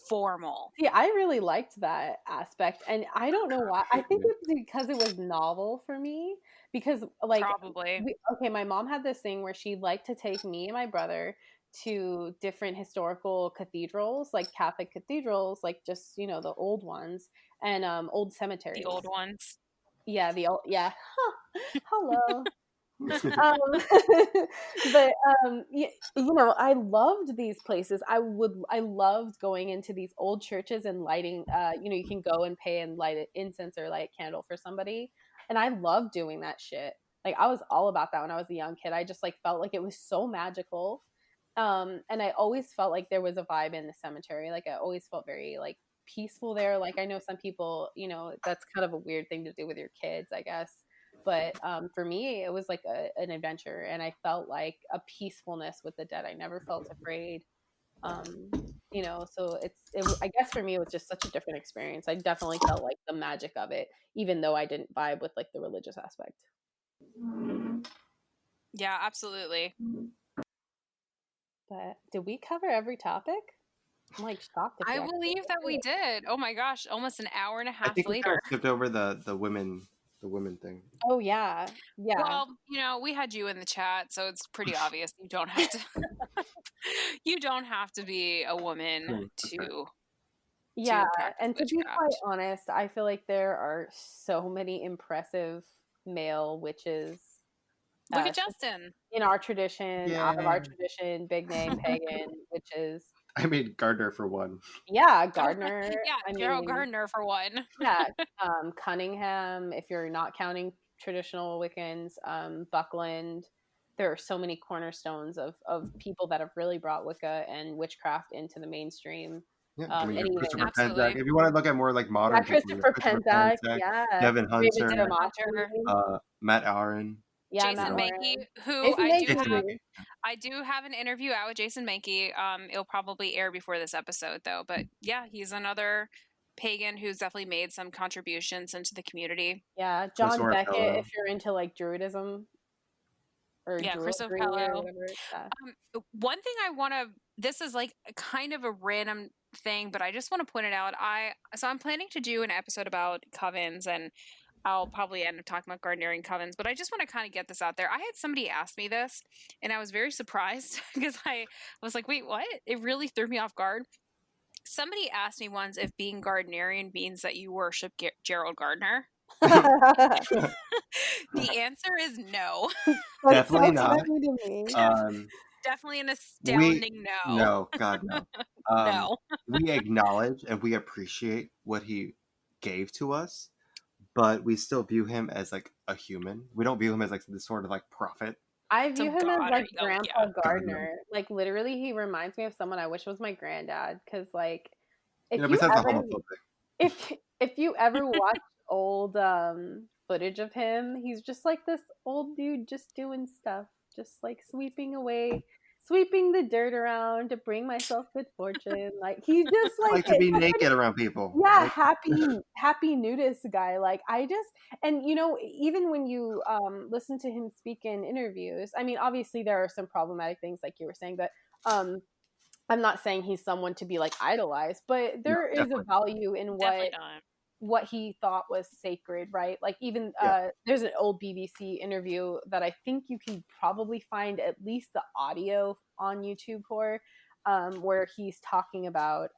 formal. See, I really liked that aspect, and I don't know why. I think Yeah. it's because it was novel for me. Because, like, Probably. my mom had this thing where she liked to take me and my brother to different historical cathedrals, like Catholic cathedrals, like just the old ones, and old cemeteries. The old ones. Yeah, the old, yeah. Hello. um, but I loved these places. I loved going into these old churches and lighting. You can go and pay and light an incense or light a candle for somebody, and I loved doing that shit. Like I was all about that when I was a young kid. I just like felt like it was so magical, and I always felt like there was a vibe in the cemetery. Like I always felt very like peaceful there. Like I know some people, that's kind of a weird thing to do with your kids, I guess. But for me, it was like an adventure, and I felt like a peacefulness with the dead. I never felt afraid. So I guess for me, it was just such a different experience. I definitely felt like the magic of it, even though I didn't vibe with like the religious aspect. Yeah, absolutely. But did we cover every topic? I'm like shocked. I believe that we did. Oh my gosh, almost an hour and a I half think we kind later. of skipped over the women thing. Oh yeah. Well, we had you in the chat, so it's pretty obvious you don't have to you don't have to be a woman to practice and to be witchcraft. quite honest, I feel like there are so many impressive male witches. Look at Justin. In our tradition, out of our tradition, big name pagan witches. I mean, Gardner for one. Yeah, Gardner. Yeah, Gerald Gardner for one. Yeah, Cunningham. If you're not counting traditional Wiccans, Buckland. There are so many cornerstones of people that have really brought Wicca and witchcraft into the mainstream. Yeah, Christopher Penzak. If you want to look at more like modern people, Christopher Penzak, yeah, Devin Hunter, Matt Aaron. Yeah, Jason Mankey, who I do have an interview out with Jason Mankey. It'll probably air before this episode though, but yeah, he's another pagan who's definitely made some contributions into the community. Yeah, John Beckett, if you're into like Druidism. Or Christopher Pello. One thing this is like kind of a random thing, but I just want to point it out. I'm planning to do an episode about covens, and I'll probably end up talking about Gardnerian covens, but I just want to kind of get this out there. I had somebody ask me this, and I was very surprised because I was like, wait, what? It really threw me off guard. Somebody asked me once if being Gardnerian means that you worship Gerald Gardner. The answer is no. Definitely not. Definitely an astounding no. No, God, no. No. We acknowledge and we appreciate what he gave to us, but we still view him as like a human. We don't view him as like this sort of like prophet. I view him as like Grandpa Gardner. Like literally, he reminds me of someone I wish was my granddad. Because like, if you ever watch old footage of him, he's just like this old dude just doing stuff, just like sweeping the dirt around to bring myself good fortune. Like he's just like to be naked around people. Yeah, happy nudist guy. Like and even when you listen to him speak in interviews, I mean obviously there are some problematic things like you were saying, but I'm not saying he's someone to be like idolized, but there is a value in what what he thought was sacred, right? Like even there's an old BBC interview that I think you can probably find at least the audio on YouTube for, where he's talking about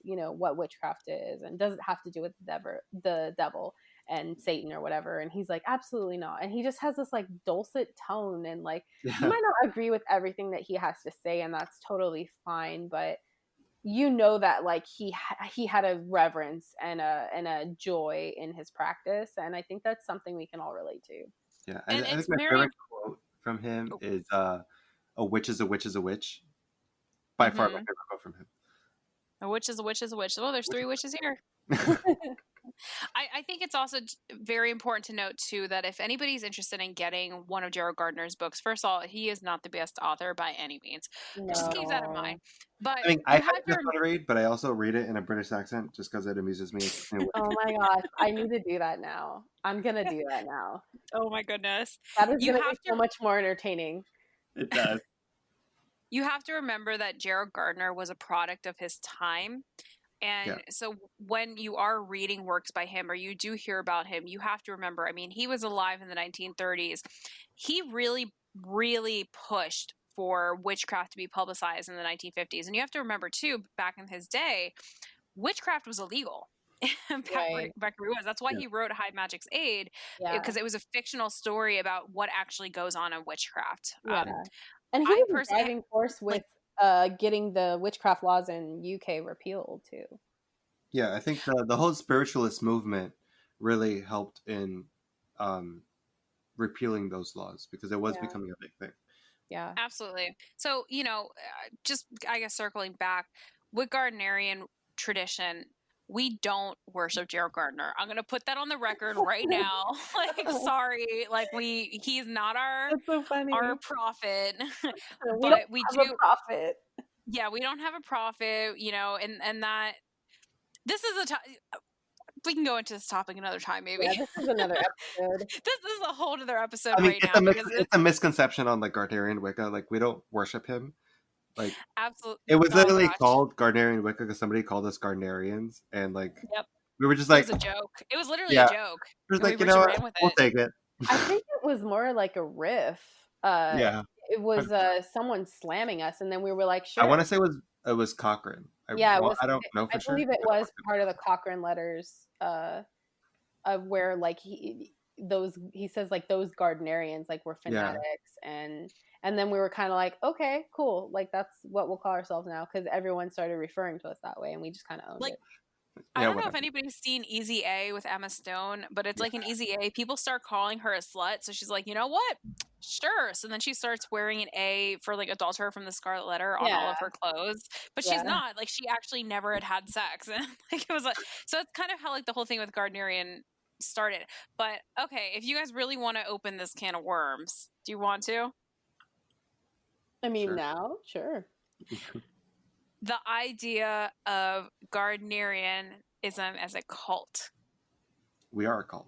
what witchcraft is and does it have to do with the devil and Satan or whatever. And he's like, absolutely not. And he just has this like dulcet tone, and like you might not agree with everything that he has to say, and that's totally fine, but that like he had a reverence and a joy in his practice, and I think that's something we can all relate to. Yeah, I think my favorite quote from him is "A witch is a witch is a witch." By far, my favorite quote from him. A witch is a witch is a witch. Oh, there's 3 witches here. I think it's also very important to note, too, that if anybody's interested in getting one of Gerald Gardner's books, first of all, he is not the best author by any means. No. Just keep that in mind. But I mean, I have this one to read, but I also read it in a British accent just because it amuses me. Oh my gosh, I need to do that now. I'm going to do that now. Oh my goodness. That is going to be so much more entertaining. It does. You have to remember that Gerald Gardner was a product of his time. And so when you are reading works by him or you do hear about him, you have to remember, I mean, he was alive in the 1930s. He really, really pushed for witchcraft to be publicized in the 1950s. And you have to remember, too, back in his day, witchcraft was illegal. Back where he was. That's why he wrote High Magic's Aid, because it was a fictional story about what actually goes on in witchcraft. And he was a driving force with getting the witchcraft laws in UK repealed too. Yeah, I think the whole spiritualist movement really helped in repealing those laws because it was becoming a big thing. Yeah, absolutely. So, just I guess circling back with Gardnerian tradition, we don't worship Gerald Gardner. I'm gonna put that on the record right now. Like, sorry, like he's not our prophet, but we do have a prophet. Yeah, we don't have a prophet, and that this is we can go into this topic another time, maybe. Yeah, this is another episode. This is a whole other episode now. It's a misconception on the Gardnerian Wicca. Like, we don't worship him. Like, absolutely, it was literally called Gardnerian Wicca because somebody called us Gardnerians, and like, we were just like, it was a joke. It was literally a joke. It was like, we'll take it. I think it was more like a riff. It was someone slamming us, and then we were like, sure. I want to say it was Cochrane. I don't know for sure. I believe it was part of the Cochrane letters, of where like he says like those Gardnerians like were fanatics, and then we were kind of like, okay, cool, like that's what we'll call ourselves now, because everyone started referring to us that way, and we just kind of owned it. I don't know if anybody's seen Easy A with Emma Stone, but it's like in Easy A, people start calling her a slut. So she's like, you know what? Sure. So then she starts wearing an A for like adulterer from the Scarlet Letter on all of her clothes. But she's not. Like, she actually never had sex. And like, it was like, so it's kind of how like the whole thing with Gardnerian started. But okay, if you guys really want to open this can of worms, do you want to? I mean, now? Sure. The idea of Gardnerianism as a cult. We are a cult.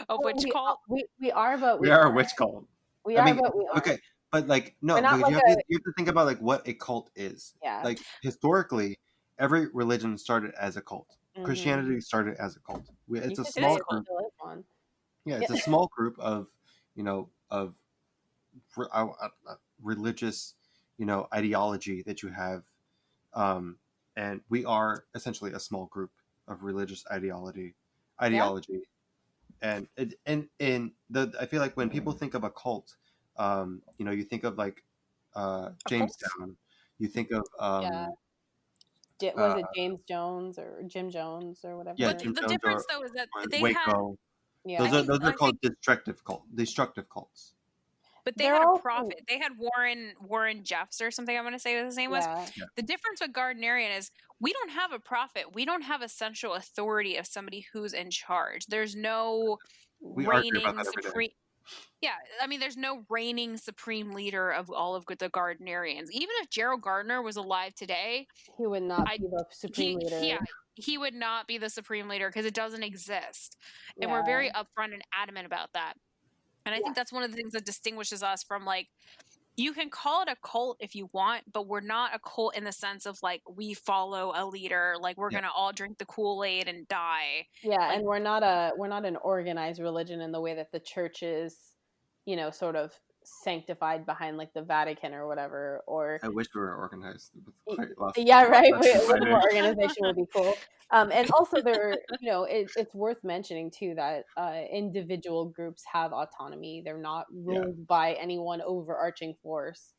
A witch cult? We are, but we are a witch cult. We are, but we are. Okay, but like, no, like you have to think about like what a cult is. Yeah. Like, historically, every religion started as a cult. Mm-hmm. Christianity started as a cult. It's a small group. Yeah, it's a small group of, religious, ideology that you have, and we are essentially a small group of religious ideology, and I feel like when people think of a cult, you think of like Jamestown, you think of was it James Jones or Jim Jones or whatever? Yeah, the difference though is that they Waco. Those are called destructive cults. But they had a prophet. They had Warren Jeffs or something, I want to say his name was. Yeah. The difference with Gardnerian is we don't have a prophet. We don't have a central authority of somebody who's in charge. There's no reigning supreme. Yeah, I mean, there's no reigning supreme leader of all of the Gardnerians. Even if Gerald Gardner was alive today, he would not be the supreme leader. Yeah, he would not be the supreme leader because it doesn't exist. And we're very upfront and adamant about that. And I think that's one of the things that distinguishes us from like you can call it a cult if you want, but we're not a cult in the sense of like we follow a leader, like we're gonna all drink the Kool-Aid and die. Yeah, Like, and we're not an organized religion in the way that the church is, you know, sort of sanctified behind like the Vatican or whatever. Or I wish we were organized with quite less. yeah, right. A little fighting. more organization would be cool. And also, you know, it's worth mentioning too that individual groups have autonomy. They're not ruled by any one overarching force.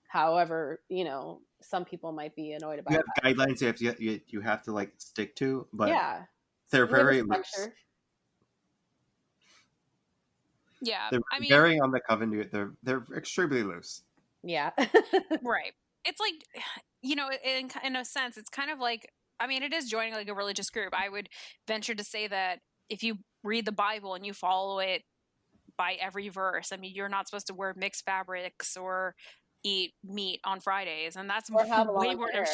However, you know, some people might be annoyed about You have that. guidelines you have to like stick to, but Yeah, they're we have a very loose. structure. yeah, They're I mean, varying on the coven. They're extremely loose. Yeah. right. It's like, you know, in a sense, it's kind of like, I mean, it is joining like a religious group. I would venture to say that if you read the Bible and you follow it by every verse, I mean, you're not supposed to wear mixed fabrics or eat meat on Fridays, and that's Or have way long more. hair.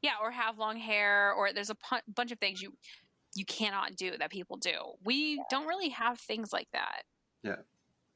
Yeah, or have long hair, or there's a bunch of things you cannot do that people do. We don't really have things like that. Yeah.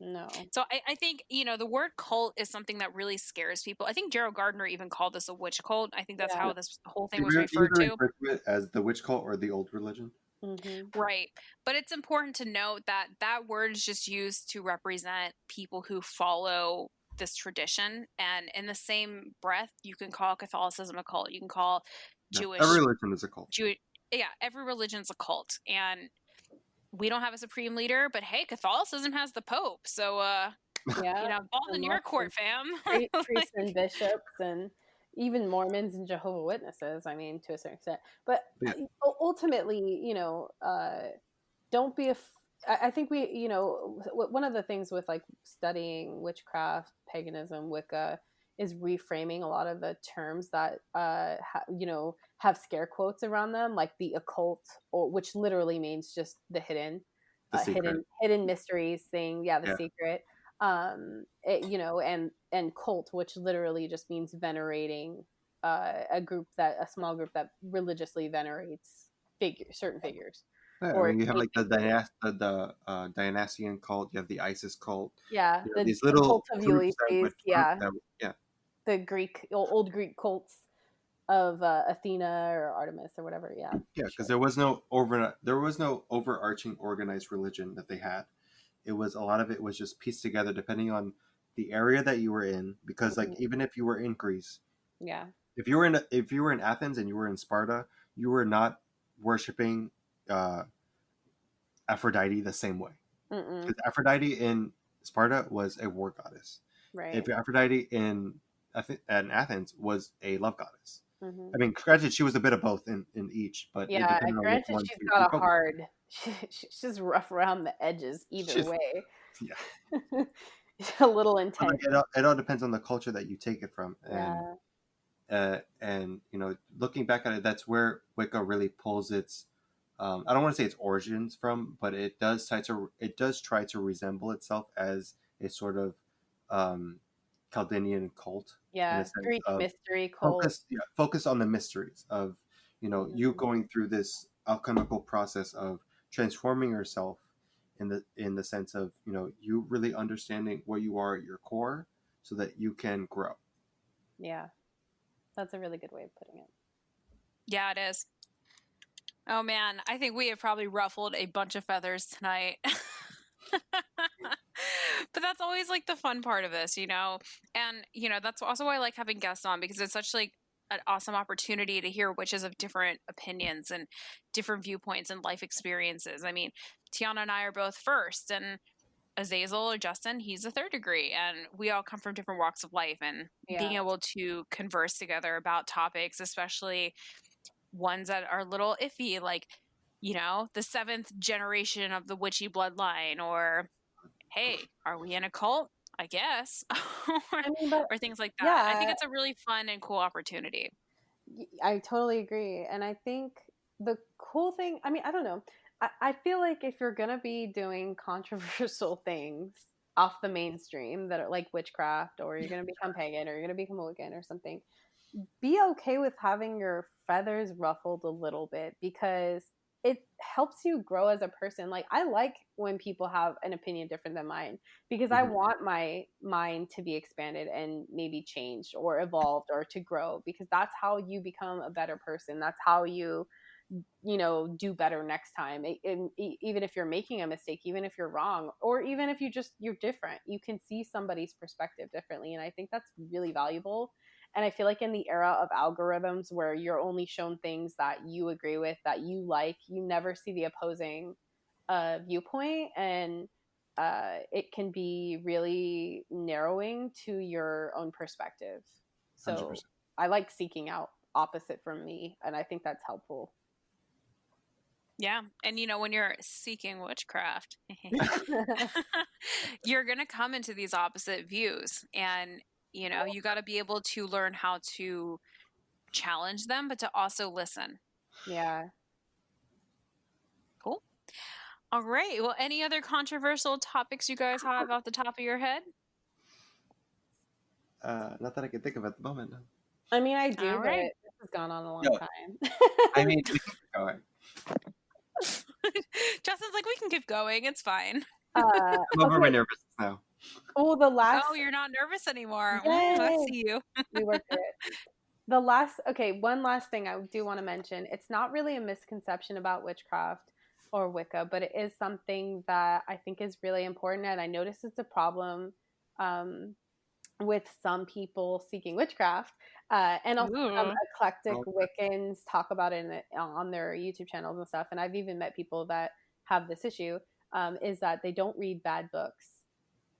No. So I think, you know, the word cult is something that really scares people. I think Gerald Gardner even called this a witch cult. I think that's how this whole thing was referred to. Refer to it as the witch cult or the old religion. Mm-hmm. Right. But it's important to note that that word is just used to represent people who follow this tradition. And in the same breath, you can call Catholicism a cult. You can call Jewish. Every religion is a cult. Yeah, every religion's a cult. And we don't have a supreme leader, but hey, Catholicism has the Pope. So, Yeah. you know, ball in your court, fam. Priests and bishops and even Mormons and Jehovah's Witnesses, I mean, to a certain extent. But ultimately, you know, don't be I think we, you know, one of the things with like studying witchcraft, paganism, Wicca, is reframing a lot of the terms that, you know, have scare quotes around them, like the occult, or which literally means just the hidden, hidden mysteries thing. Yeah, the secret. You know, and cult, which literally just means venerating a small group that religiously venerates certain figures. Yeah, Or I mean, you have like the Dionysian cult, you have the Isis cult. Yeah, you know, these little cult of groups Ulysses. The old Greek cults of Athena or Artemis or whatever. Yeah, because there was no overarching organized religion that they had. It was a lot of it was just pieced together depending on the area that you were in. Because like even if you were in Greece, if you were in Athens and you were in Sparta, you were not worshiping Aphrodite the same way. Because Aphrodite in Sparta was a war goddess. Right. If Aphrodite in Athens was a love goddess. I mean, granted, she was a bit of both in each, but yeah, granted, she's got a hard. She's just rough around the edges either way. Yeah, a little intense. It all depends on the culture that you take it from, and you know, looking back at it, that's where Wicca really pulls its. I don't want to say its origins from, but it does try to resemble itself as a sort of Chaldean cult. Yeah, Greek mystery cult. Focus on the mysteries of, you know, you going through this alchemical process of transforming yourself in the sense of, you know, you really understanding what you are at your core so that you can grow. Yeah, that's a really good way of putting it. Yeah, it is. Oh man, I think we have probably ruffled a bunch of feathers tonight. But that's always like the fun part of this, you know? And, you know, that's also why I like having guests on, because it's such like an awesome opportunity to hear witches of different opinions and different viewpoints and life experiences. I mean, Tianna and I are both first, and Azazel or Justin, he's a third degree, and we all come from different walks of life, and being able to converse together about topics, especially ones that are a little iffy, like, you know, the 7th generation of the witchy bloodline, or hey, are we in a cult? I guess. or things like that. Yeah. I think it's a really fun and cool opportunity. I totally agree. And I think the cool thing, I mean, I don't know. I feel like if you're going to be doing controversial things off the mainstream that are like witchcraft, or you're going to become pagan, or you're going to become a Wiccan or something, be okay with having your feathers ruffled a little bit, because it helps you grow as a person. Like, I like when people have an opinion different than mine, because I Mhm. want my mind to be expanded and maybe changed or evolved or to grow, because that's how you become a better person. That's how you do better next time. Even if you're making a mistake, even if you're wrong, or even if you're different, you can see somebody's perspective differently. And I think that's really valuable. And I feel like in the era of algorithms where you're only shown things that you agree with, that you like, you never see the opposing viewpoint. And it can be really narrowing to your own perspective. So 100%. I like seeking out opposite from me, and I think that's helpful. Yeah. And when you're seeking witchcraft, you're going to come into these opposite views. And, you got to be able to learn how to challenge them, but to also listen. Yeah. Cool. All right. Well, any other controversial topics you guys have off the top of your head? Not that I can think of at the moment. No. I mean, I do, All but right. this has gone on a long No. time. I mean, we can keep going. Justin's like, we can keep going. It's fine. I'm over my Okay. nervousness now. Oh, the last. Oh, you're not nervous anymore. Yay. I see you. We worked through it. One last thing I do want to mention. It's not really a misconception about witchcraft or Wicca, but it is something that I think is really important. And I notice it's a problem with some people seeking witchcraft, and also some Ooh. eclectic Oh. Wiccans talk about it on their YouTube channels and stuff. And I've even met people that have this issue, is that they don't read bad books.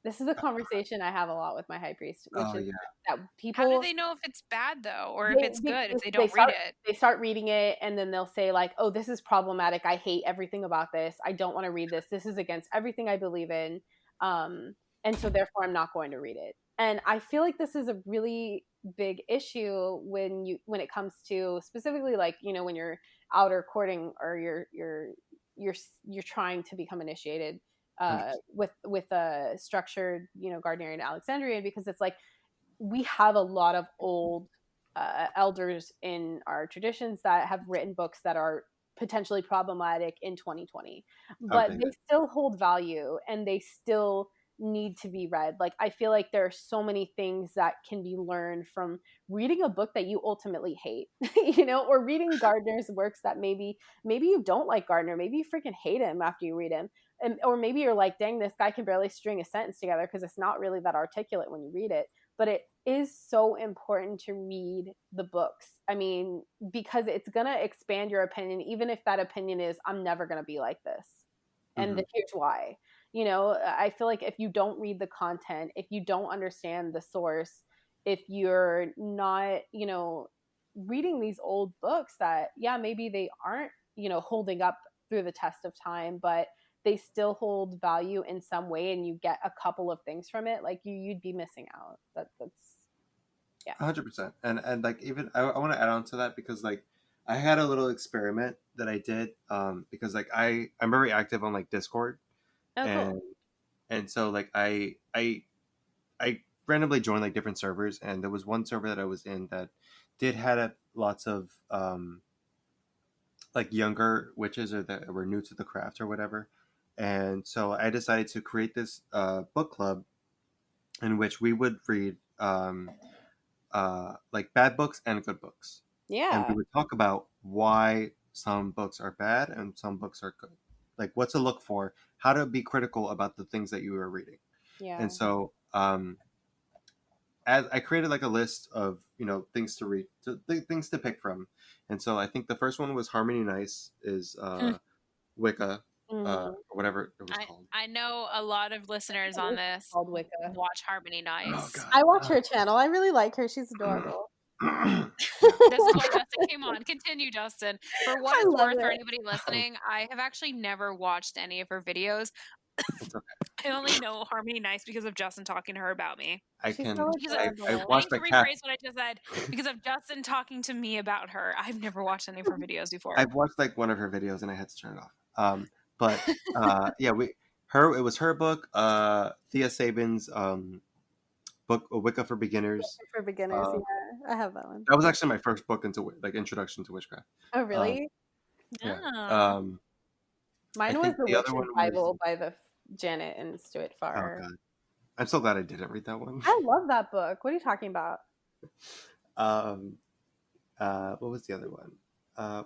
This is a conversation I have a lot with my high priest, which Oh, is yeah. that How do people they know if it's bad, though, or if it's good if they they don't read it? they start reading it, and then they'll say like, "Oh, this is problematic. I hate everything about this. I don't want to read this. This is against everything I believe in, and so therefore I'm not going to read it." And I feel like this is a really big issue when it comes to specifically, like, when you're outer courting, or you're trying to become initiated 100%. with a structured, Gardnerian Alexandrian, because it's like we have a lot of old elders in our traditions that have written books that are potentially problematic in 2020, but Okay. they still hold value and they still need to be read. Like, I feel like there are so many things that can be learned from reading a book that you ultimately hate, or reading Gardner's works that maybe you don't like Gardner, maybe you freaking hate him after you read him. Or maybe you're like, dang, this guy can barely string a sentence together, because it's not really that articulate when you read it. But it is so important to read the books. I mean, because it's going to expand your opinion, even if that opinion is, I'm never going to be like this. And here's why. I feel like if you don't read the content, if you don't understand the source, if you're not, reading these old books that, yeah, maybe they aren't, holding up through the test of time, but they still hold value in some way, and you get a couple of things from it, like you'd be missing out. That's 100%. And like, even I want to add on to that, because like I had a little experiment that I did, because like I'm very active on like Discord, oh, and cool. and so like I randomly joined like different servers, and there was one server that I was in that did had lots of like younger witches, or that were new to the craft or whatever. And so I decided to create this book club in which we would read like bad books and good books. And Yeah. we would talk about why some books are bad and some books are good. Like what to look for, how to be critical about the things that you are reading. Yeah. And so as I created like a list of, things to read, things to pick from. And so I think the first one was Harmony Nice is Wicca, or whatever it was called. I know a lot of listeners on this Called Wicca. watch Harmony Oh, Nice. God. I watch her channel. I really like her. She's adorable. This is why Justin came on. Continue, Justin. For what I it's love worth, for it. anybody listening, I have actually never watched any of her videos. It's okay. I only know Harmony Nice because of Justin talking to her about me. I She's can. so I adorable. I watched need my to cat. rephrase what I just said. Because of Justin talking to me about her. I've never watched any of her videos before. I've watched like one of her videos and I had to turn it off. But yeah, it was her book, Thea Sabin's book, Wicca for Beginners. For beginners, yeah. I have that one. That was actually my first book into like introduction to witchcraft. Oh, really? Yeah. Oh. I Mine was think The the other Witch's one was, Bible by the Janet and Stuart oh Farrar. god, I'm so glad I didn't read that one. I love that book. What are you talking about? um, what was the other one?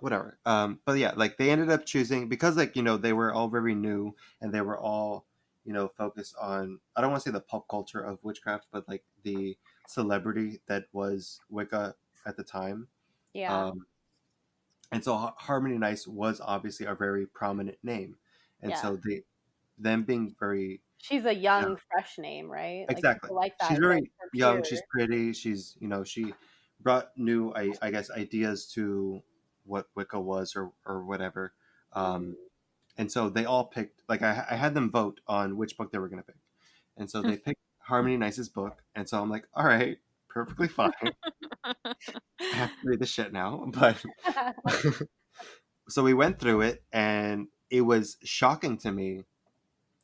Whatever. But yeah, like they ended up choosing because like they were all very new and they were all focused on, I don't want to say the pop culture of witchcraft, but like the celebrity that was Wicca at the time. Yeah. Um, and so Harmony Nice was obviously a very prominent name, and Yeah. so them being very, She's a yeah, young, fresh name, right? Like exactly. people like She's that. Like very her young. She's peers. pretty. She brought new, I guess, ideas to what Wicca was or whatever. Um, Mm. and so they all picked. Like I had them vote on which book they were going to pick, and so they picked Harmony Nice's book. And so I'm like, all right, perfectly fine. I have to read the shit now, but so we went through it, and it was shocking to me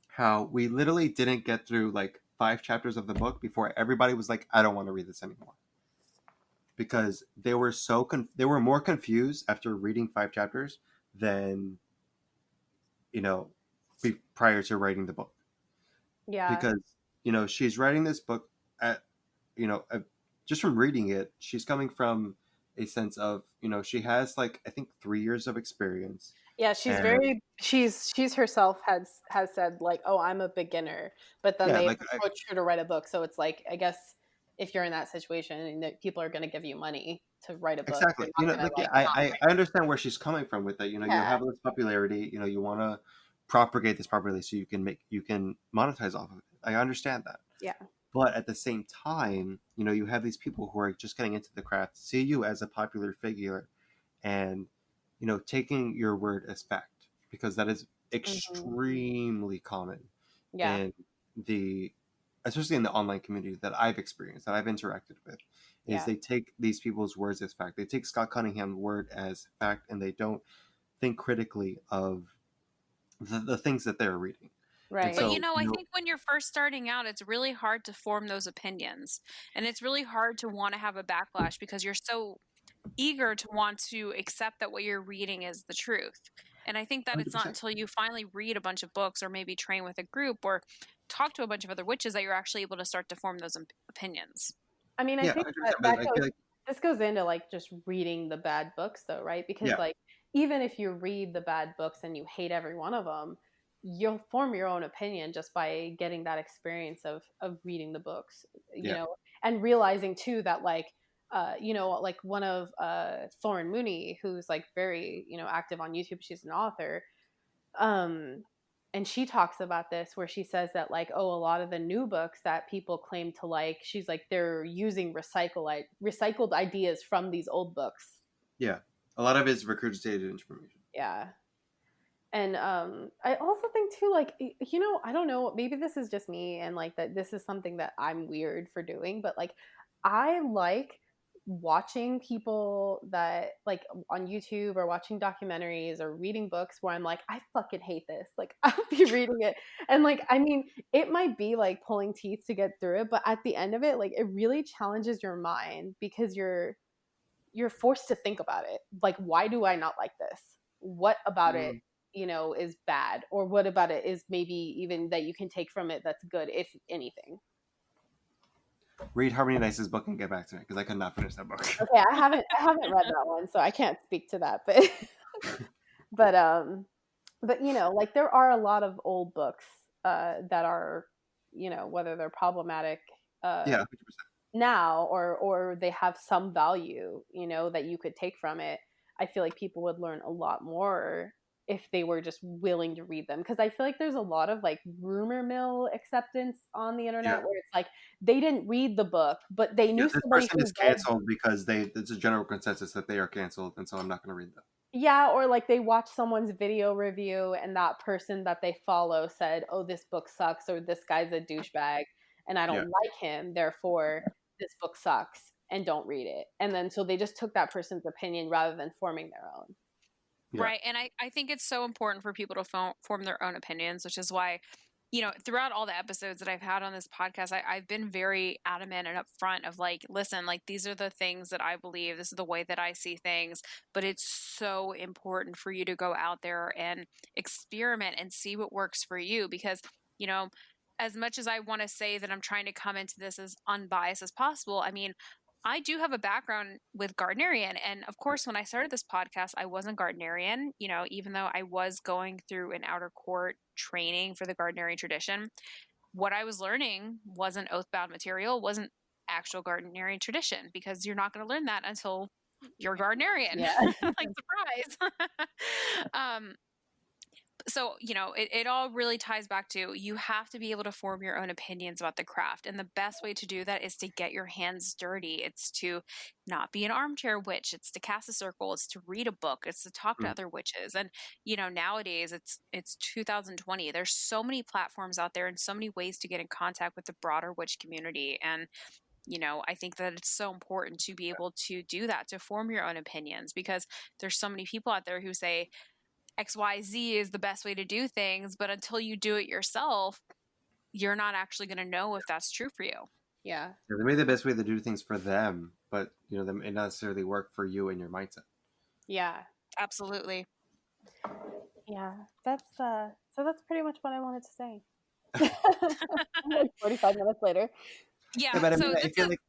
how we literally didn't get through like 5 chapters of the book before everybody was like, I don't want to read this anymore, because they were they were more confused after reading 5 chapters than you know prior to writing the book, Yeah. because she's writing this book at you know uh, just from reading it, she's coming from a sense of she has like I think 3 years of experience. Yeah, she's And very she's herself has said like, "Oh, I'm a beginner," but then yeah, they like approach her to write a book. So it's like, I guess if you're in that situation and that people are going to give you money to write a book, you're exactly. not going to Like, like yeah, not I understand where she's coming from with that. You write. have this popularity. You want to propagate this properly so you can monetize off of it. I understand that. Yeah. But at the same time, you have these people who are just getting into the craft, see you as a popular figure, and taking your word as fact, because that is Yeah. Hmm. extremely common Yeah. in the especially in the online community that I've experienced, that I've interacted with, is Yeah. they take these people's words as fact. They take Scott Cunningham's word as fact, and they don't think critically of the things that they're reading. And Right. But so, I think when you're first starting out, it's really hard to form those opinions. And it's really hard to want to have a backlash because you're so eager to want to accept that what you're reading is the truth. And I think that it's not 100%. until you finally read a bunch of books or maybe train with a group or talk to a bunch of other witches that you're actually able to start to form those opinions. I mean, I Yeah, think 100%. that But I goes feel like, this goes into like just reading the bad books though, right? Because yeah, like even if you read the bad books and you hate every one of them, you'll form your own opinion just by getting that experience of reading the books, yeah, and realizing too that like like one of Thorn Mooney, who's like very, active on YouTube, she's an author. Um and she talks about this where she says that like, oh, a lot of the new books that people claim to like, she's like, they're using recycled ideas from these old books. yeah. A lot of it is regurgitated information. Yeah. And I also think too, like, I don't know, maybe this is just me and like that this is something that I'm weird for doing, but like I like watching people that like on YouTube or watching documentaries or reading books where I'm like, I fucking hate this. Like I'll be reading it and like, I mean, it might be like pulling teeth to get through it, but at the end of it, like it really challenges your mind because you're forced to think about it. Like, why do I not like this? What about it, Mm. is bad? Or what about it is maybe even that you can take from it that's good, if anything? Read Harmony Nice's book and get back to me, because I could not finish that book. Okay, I haven't read that one, so I can't speak to that, but but like there are a lot of old books that are, whether they're problematic Yeah, uh 100%. now or they have some value, that you could take from it. I feel like people would learn a lot more if they were just willing to read them, because I feel like there's a lot of like rumor mill acceptance on the internet Yeah. where it's like they didn't read the book but they Yeah, knew this somebody person is who read. canceled because it's a general consensus that they are canceled, and so I'm not going to read them. Yeah, or like they watch someone's video review and that person that they follow said, "Oh, this book sucks," or "This guy's a douchebag and I Yeah, don't like him, therefore this book sucks and don't read it." And then so they just took that person's opinion rather than forming their own. yeah, Right. And I think it's so important for people to form their own opinions, which is why throughout all the episodes that I've had on this podcast, I've been very adamant and upfront of like, listen, like these are the things that I believe. This is the way that I see things. But it's so important for you to go out there and experiment and see what works for you. Because, as much as I want to say that I'm trying to come into this as unbiased as possible, I mean, I do have a background with Gardnerian. And of course, when I started this podcast, I wasn't Gardnerian, even though I was going through an outer court training for the Gardnerian tradition. What I was learning wasn't oath-bound material, wasn't actual Gardnerian tradition, because you're not going to learn that until you're Gardnerian. Yeah. Like, surprise. So, it all really ties back to you have to be able to form your own opinions about the craft. And the best way to do that is to get your hands dirty. It's to not be an armchair witch. It's to cast a circle. It's to read a book. It's to talk to other witches. And, nowadays it's 2020. There's so many platforms out there and so many ways to get in contact with the broader witch community. And, I think that it's so important to be able to do that, to form your own opinions, because there's so many people out there who say, XYZ is the best way to do things, but until you do it yourself, you're not actually going to know if that's true for you. Yeah. They may be the best way to do things for them, but that may not necessarily work for you and your mindset. Yeah. Absolutely. Yeah. That's so that's pretty much what I wanted to say. Like 45 minutes later. Yeah. But I so mean, I feel like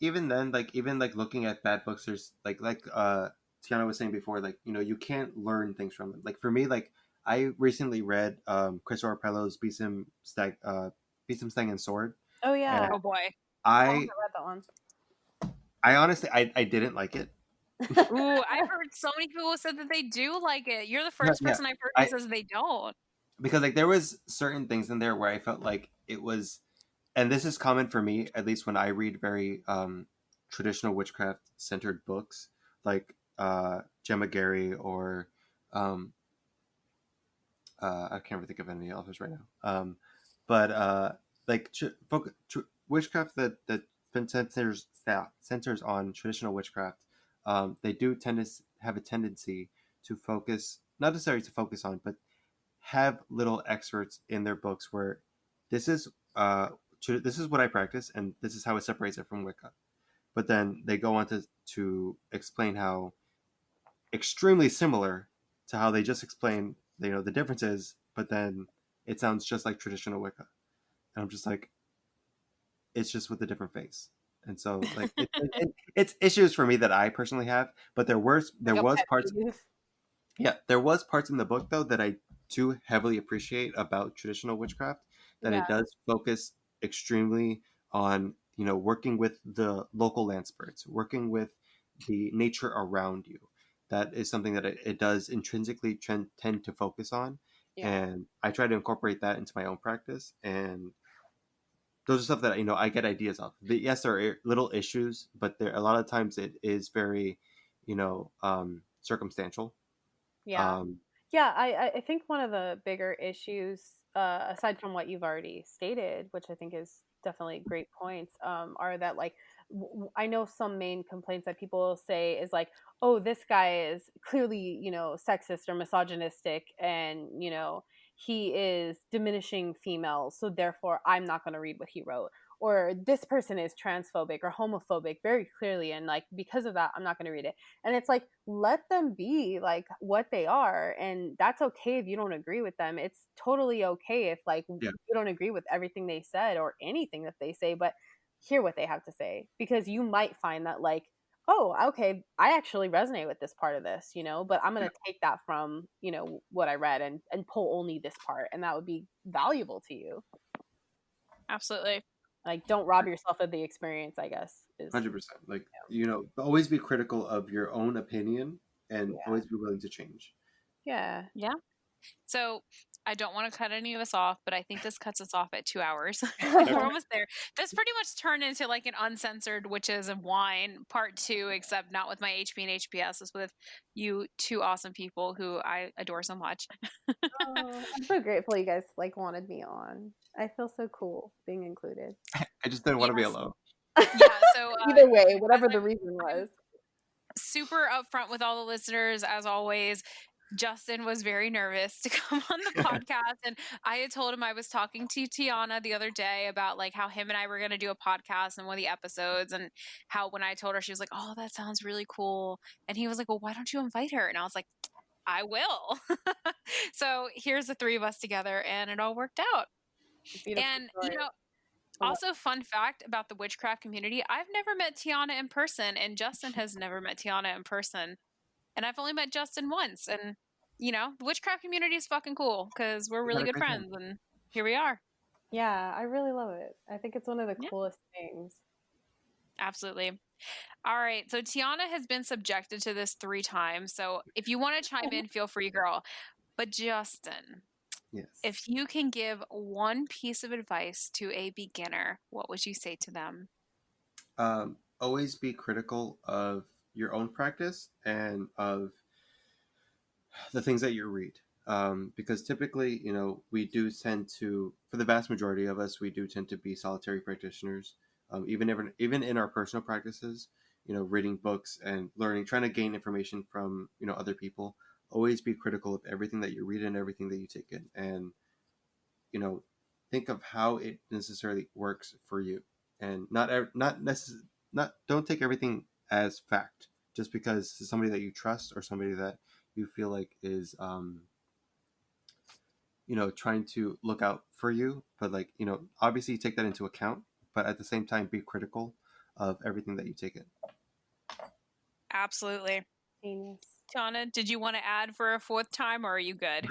even then, like even like looking at bad books, there's like Tianna was saying before, like you can't learn things from them. Like for me, like I recently read Chris Orpello's Besom Stag and Sword. Oh yeah. Oh boy. I I read that one. honestly I didn't like it. Ooh, I've heard so many people who said that they do like it. You're the first Yeah, person I've heard who says they don't. because like there was certain things in there where I felt like it was, and this is common for me, at least when I read very traditional witchcraft centered books, like Gemma Gary or I can't really think of any authors right now. But like witchcraft that centers on traditional witchcraft, they do tend to have a tendency to focus, not necessarily to focus on, but have little excerpts in their books where this is what I practice and this is how it separates it from Wicca. But then they go on to explain how extremely similar to how they just explained, the differences, but then it sounds just like traditional Wicca. And I'm just like, it's just with a different face. And so like it's issues for me that I personally have, but there was parts. Yeah, there was parts in the book though that I do heavily appreciate about traditional witchcraft, that it does focus extremely on, working with the local land spirits, working with the nature around you. That is something that it does intrinsically tend to focus on. Yeah. And I try to incorporate that into my own practice. And those are stuff that, I get ideas of. But yes, there are little issues, but a lot of times it is very, circumstantial. Yeah. Yeah, I think one of the bigger issues, aside from what you've already stated, which I think is definitely great points, are that like I know some main complaints that people will say is like, oh, this guy is clearly, sexist or misogynistic, and he is diminishing females, so therefore I'm not going to read what he wrote. Or this person is transphobic or homophobic very clearly, and like because of that I'm not going to read it. And it's like, let them be like what they are, and that's okay if you don't agree with them. It's totally okay if like you don't agree with everything they said or anything that they say, but hear what they have to say, because you might find that like, oh, okay, I actually resonate with this part of this, but I'm going to take that from, what I read and pull only this part, and that would be valuable to you. Absolutely. Like, don't rob yourself of the experience, I guess. 100%. Like, always be critical of your own opinion and always be willing to change. Yeah. Yeah. So I don't want to cut any of us off, but I think this cuts us off at 2 hours. We're almost there. This pretty much turned into like an uncensored witches and wine part 2, except not with my HP and HPS. It's with you two awesome people who I adore so much. Oh, I'm so grateful you guys like wanted me on. I feel so cool being included. I just didn't want to be alone. Yeah. So either way, whatever the reason was. Super upfront with all the listeners, as always. Justin was very nervous to come on the podcast, and I had told him I was talking to Tianna the other day about like how him and I were going to do a podcast in one of the episodes, and how when I told her, she was like, "Oh, that sounds really cool," and he was like, "Well, why don't you invite her?" And I was like, "I will." So here's the three of us together, and it all worked out. Beautiful And story. also fun fact about the witchcraft community: I've never met Tianna in person, and Justin has never met Tianna in person. And I've only met Justin once. And, the witchcraft community is fucking cool because we're We had really a good great time. friends. And here we are. Yeah, I really love it. I think it's one of the Yeah. coolest things. Absolutely. All right. So Tianna has been subjected to this 3 times. So if you want to chime in, feel free, girl. But Justin, Yes. if you can give one piece of advice to a beginner, what would you say to them? Always be critical of your own practice and of the things that you read. Because typically, we do tend to, for the vast majority of us, we do tend to be solitary practitioners. Even in our personal practices, reading books and learning, trying to gain information from other people. Always be critical of everything that you read and everything that you take in, and think of how it necessarily works for you, and not don't take everything as fact just because it's somebody that you trust or somebody that you feel like is trying to look out for you, but like obviously take that into account, but at the same time be critical of everything that you take in. Absolutely. Genius. Tianna, did you want to add for a 4th time, or are you good?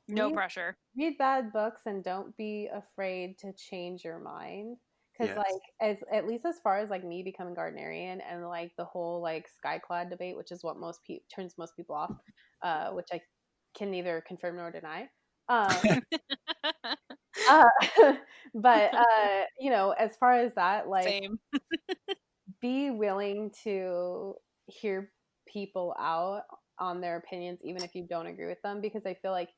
No pressure. Read bad books and don't be afraid to change your mind. Because Yes. like at least as far as like me becoming Gardnerian and like the whole like skyclad debate, which is what turns most people off, which I can neither confirm nor deny. But as far as that, like, Same. be willing to hear people out on their opinions, even if you don't agree with them, because I feel like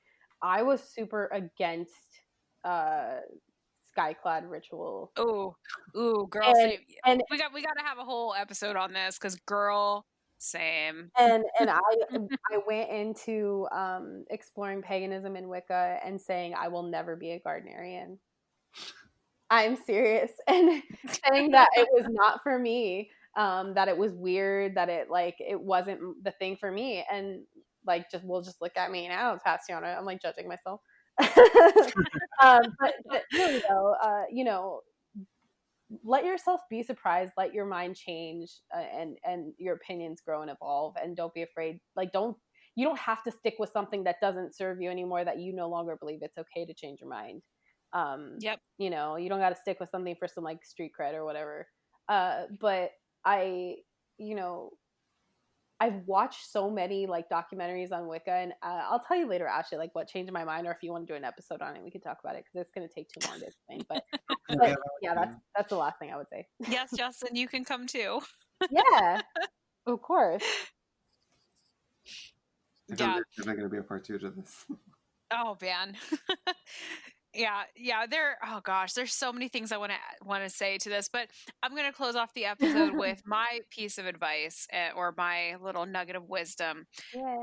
I was super against skyclad ritual. Ooh, girl, And same. and We got to have a whole episode on this because, girl, same. and I went into exploring paganism and Wicca and saying I will never be a Gardnerian. I'm serious, and saying that it was not for me, that it was weird, that it wasn't the thing for me, and like just look at me now, Tianna. I'm like judging myself. But really though, let yourself be surprised, let your mind change, and your opinions grow and evolve, and don't be afraid. Like you don't have to stick with something that doesn't serve you anymore, that you no longer believe. It's okay to change your mind. Yep. You don't got to stick with something for some like street cred or whatever. But I've watched so many like documentaries on Wicca, and I'll tell you later, Ashley, like what changed my mind, or if you want to do an episode on it, we can talk about it because it's going to take too long to explain. But yeah, that's the last thing I would say. Yes, Justin, you can come too. Yeah, of course. Yeah. Yeah. There's going to be a part 2 to this. Oh man. Yeah. Oh gosh, there's so many things I want to say to this, but I'm going to close off the episode with my piece of advice, or my little nugget of wisdom,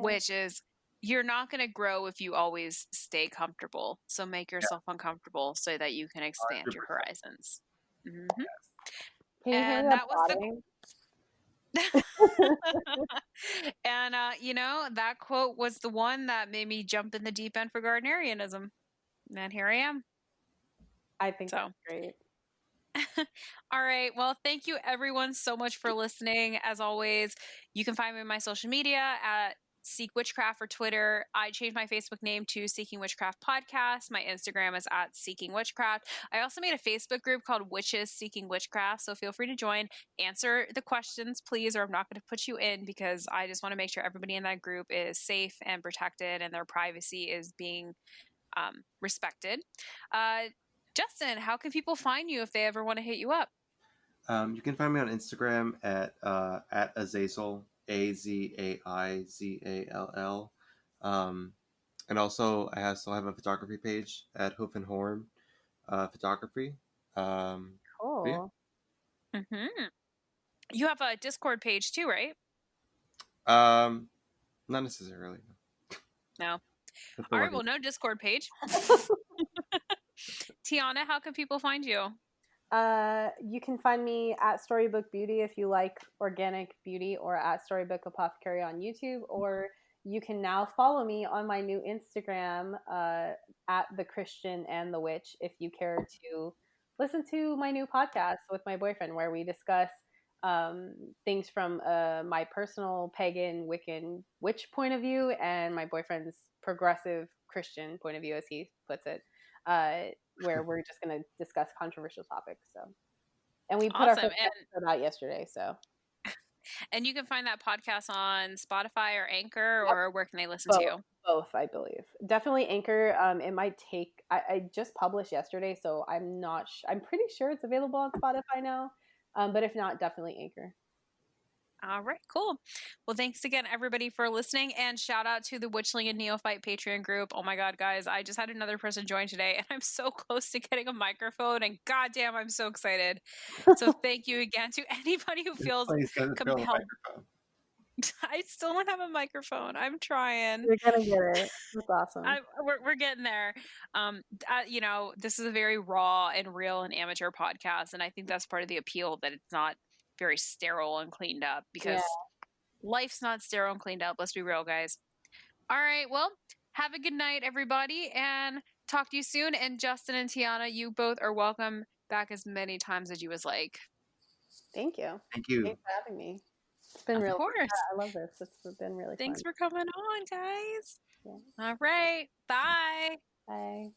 which is you're not going to grow if you always stay comfortable. So make yourself uncomfortable so that you can expand 100%. your horizons. Mm-hmm. Can you hear And that that was plotting? And that quote was the one that made me jump in the deep end for Gardnerianism. And here I am. I think that's great. All right. Well, thank you everyone so much for listening. As always, you can find me on my social media at Seek Witchcraft for Twitter. I changed my Facebook name to Seeking Witchcraft Podcast. My Instagram is at Seeking Witchcraft. I also made a Facebook group called Witches Seeking Witchcraft, so feel free to join. Answer the questions, please, or I'm not going to put you in, because I just want to make sure everybody in that group is safe and protected and their privacy is being respected. Justin, how can people find you if they ever want to hit you up? You can find me on Instagram at Azazel, AZAIZALL. And also, I still have a photography page at Hoof and Horn Photography. Cool. Yeah. Mm-hmm. You have a Discord page too, right? Not necessarily. No. That's All the right. one. Well, no Discord page. Tianna, how can people find you? You can find me at Storybook Beauty if you like organic beauty, or at Storybook Apothecary on YouTube, or you can now follow me on my new Instagram at The Christian and the Witch if you care to listen to my new podcast with my boyfriend, where we discuss things from my personal pagan Wiccan witch point of view and my boyfriend's progressive Christian point of view, as he puts it. Where we're just going to discuss controversial topics. So, and we put our Awesome. first episode out yesterday. So, And you can find that podcast on Spotify or Anchor, or where can they listen both, to you? both, I believe. Definitely Anchor. It might take. I just published yesterday, so I'm not. I'm pretty sure it's available on Spotify now. But if not, definitely Anchor. All right, cool. Well, thanks again, everybody, for listening. And shout out to the Witchling and Neophyte Patreon group. Oh my God, guys, I just had another person join today, and I'm so close to getting a microphone. And goddamn, I'm so excited. So thank you again to anybody who feels compelled. I still don't have a microphone. I'm trying. You're gonna get it. That's awesome. We're getting there. You know, this is a very raw and real and amateur podcast, and I think that's part of the appeal, that it's not very sterile and cleaned up, because life's not sterile and cleaned up. Let's be real, guys. All right. Well, have a good night, everybody, and talk to you soon. And Justin and Tianna, you both are welcome back as many times as you was like. Thank you. Thank you. Thanks for having me. It's been really fun. I love this. It's been really Thanks fun. for coming on, guys. Yeah. All right. Bye. Bye.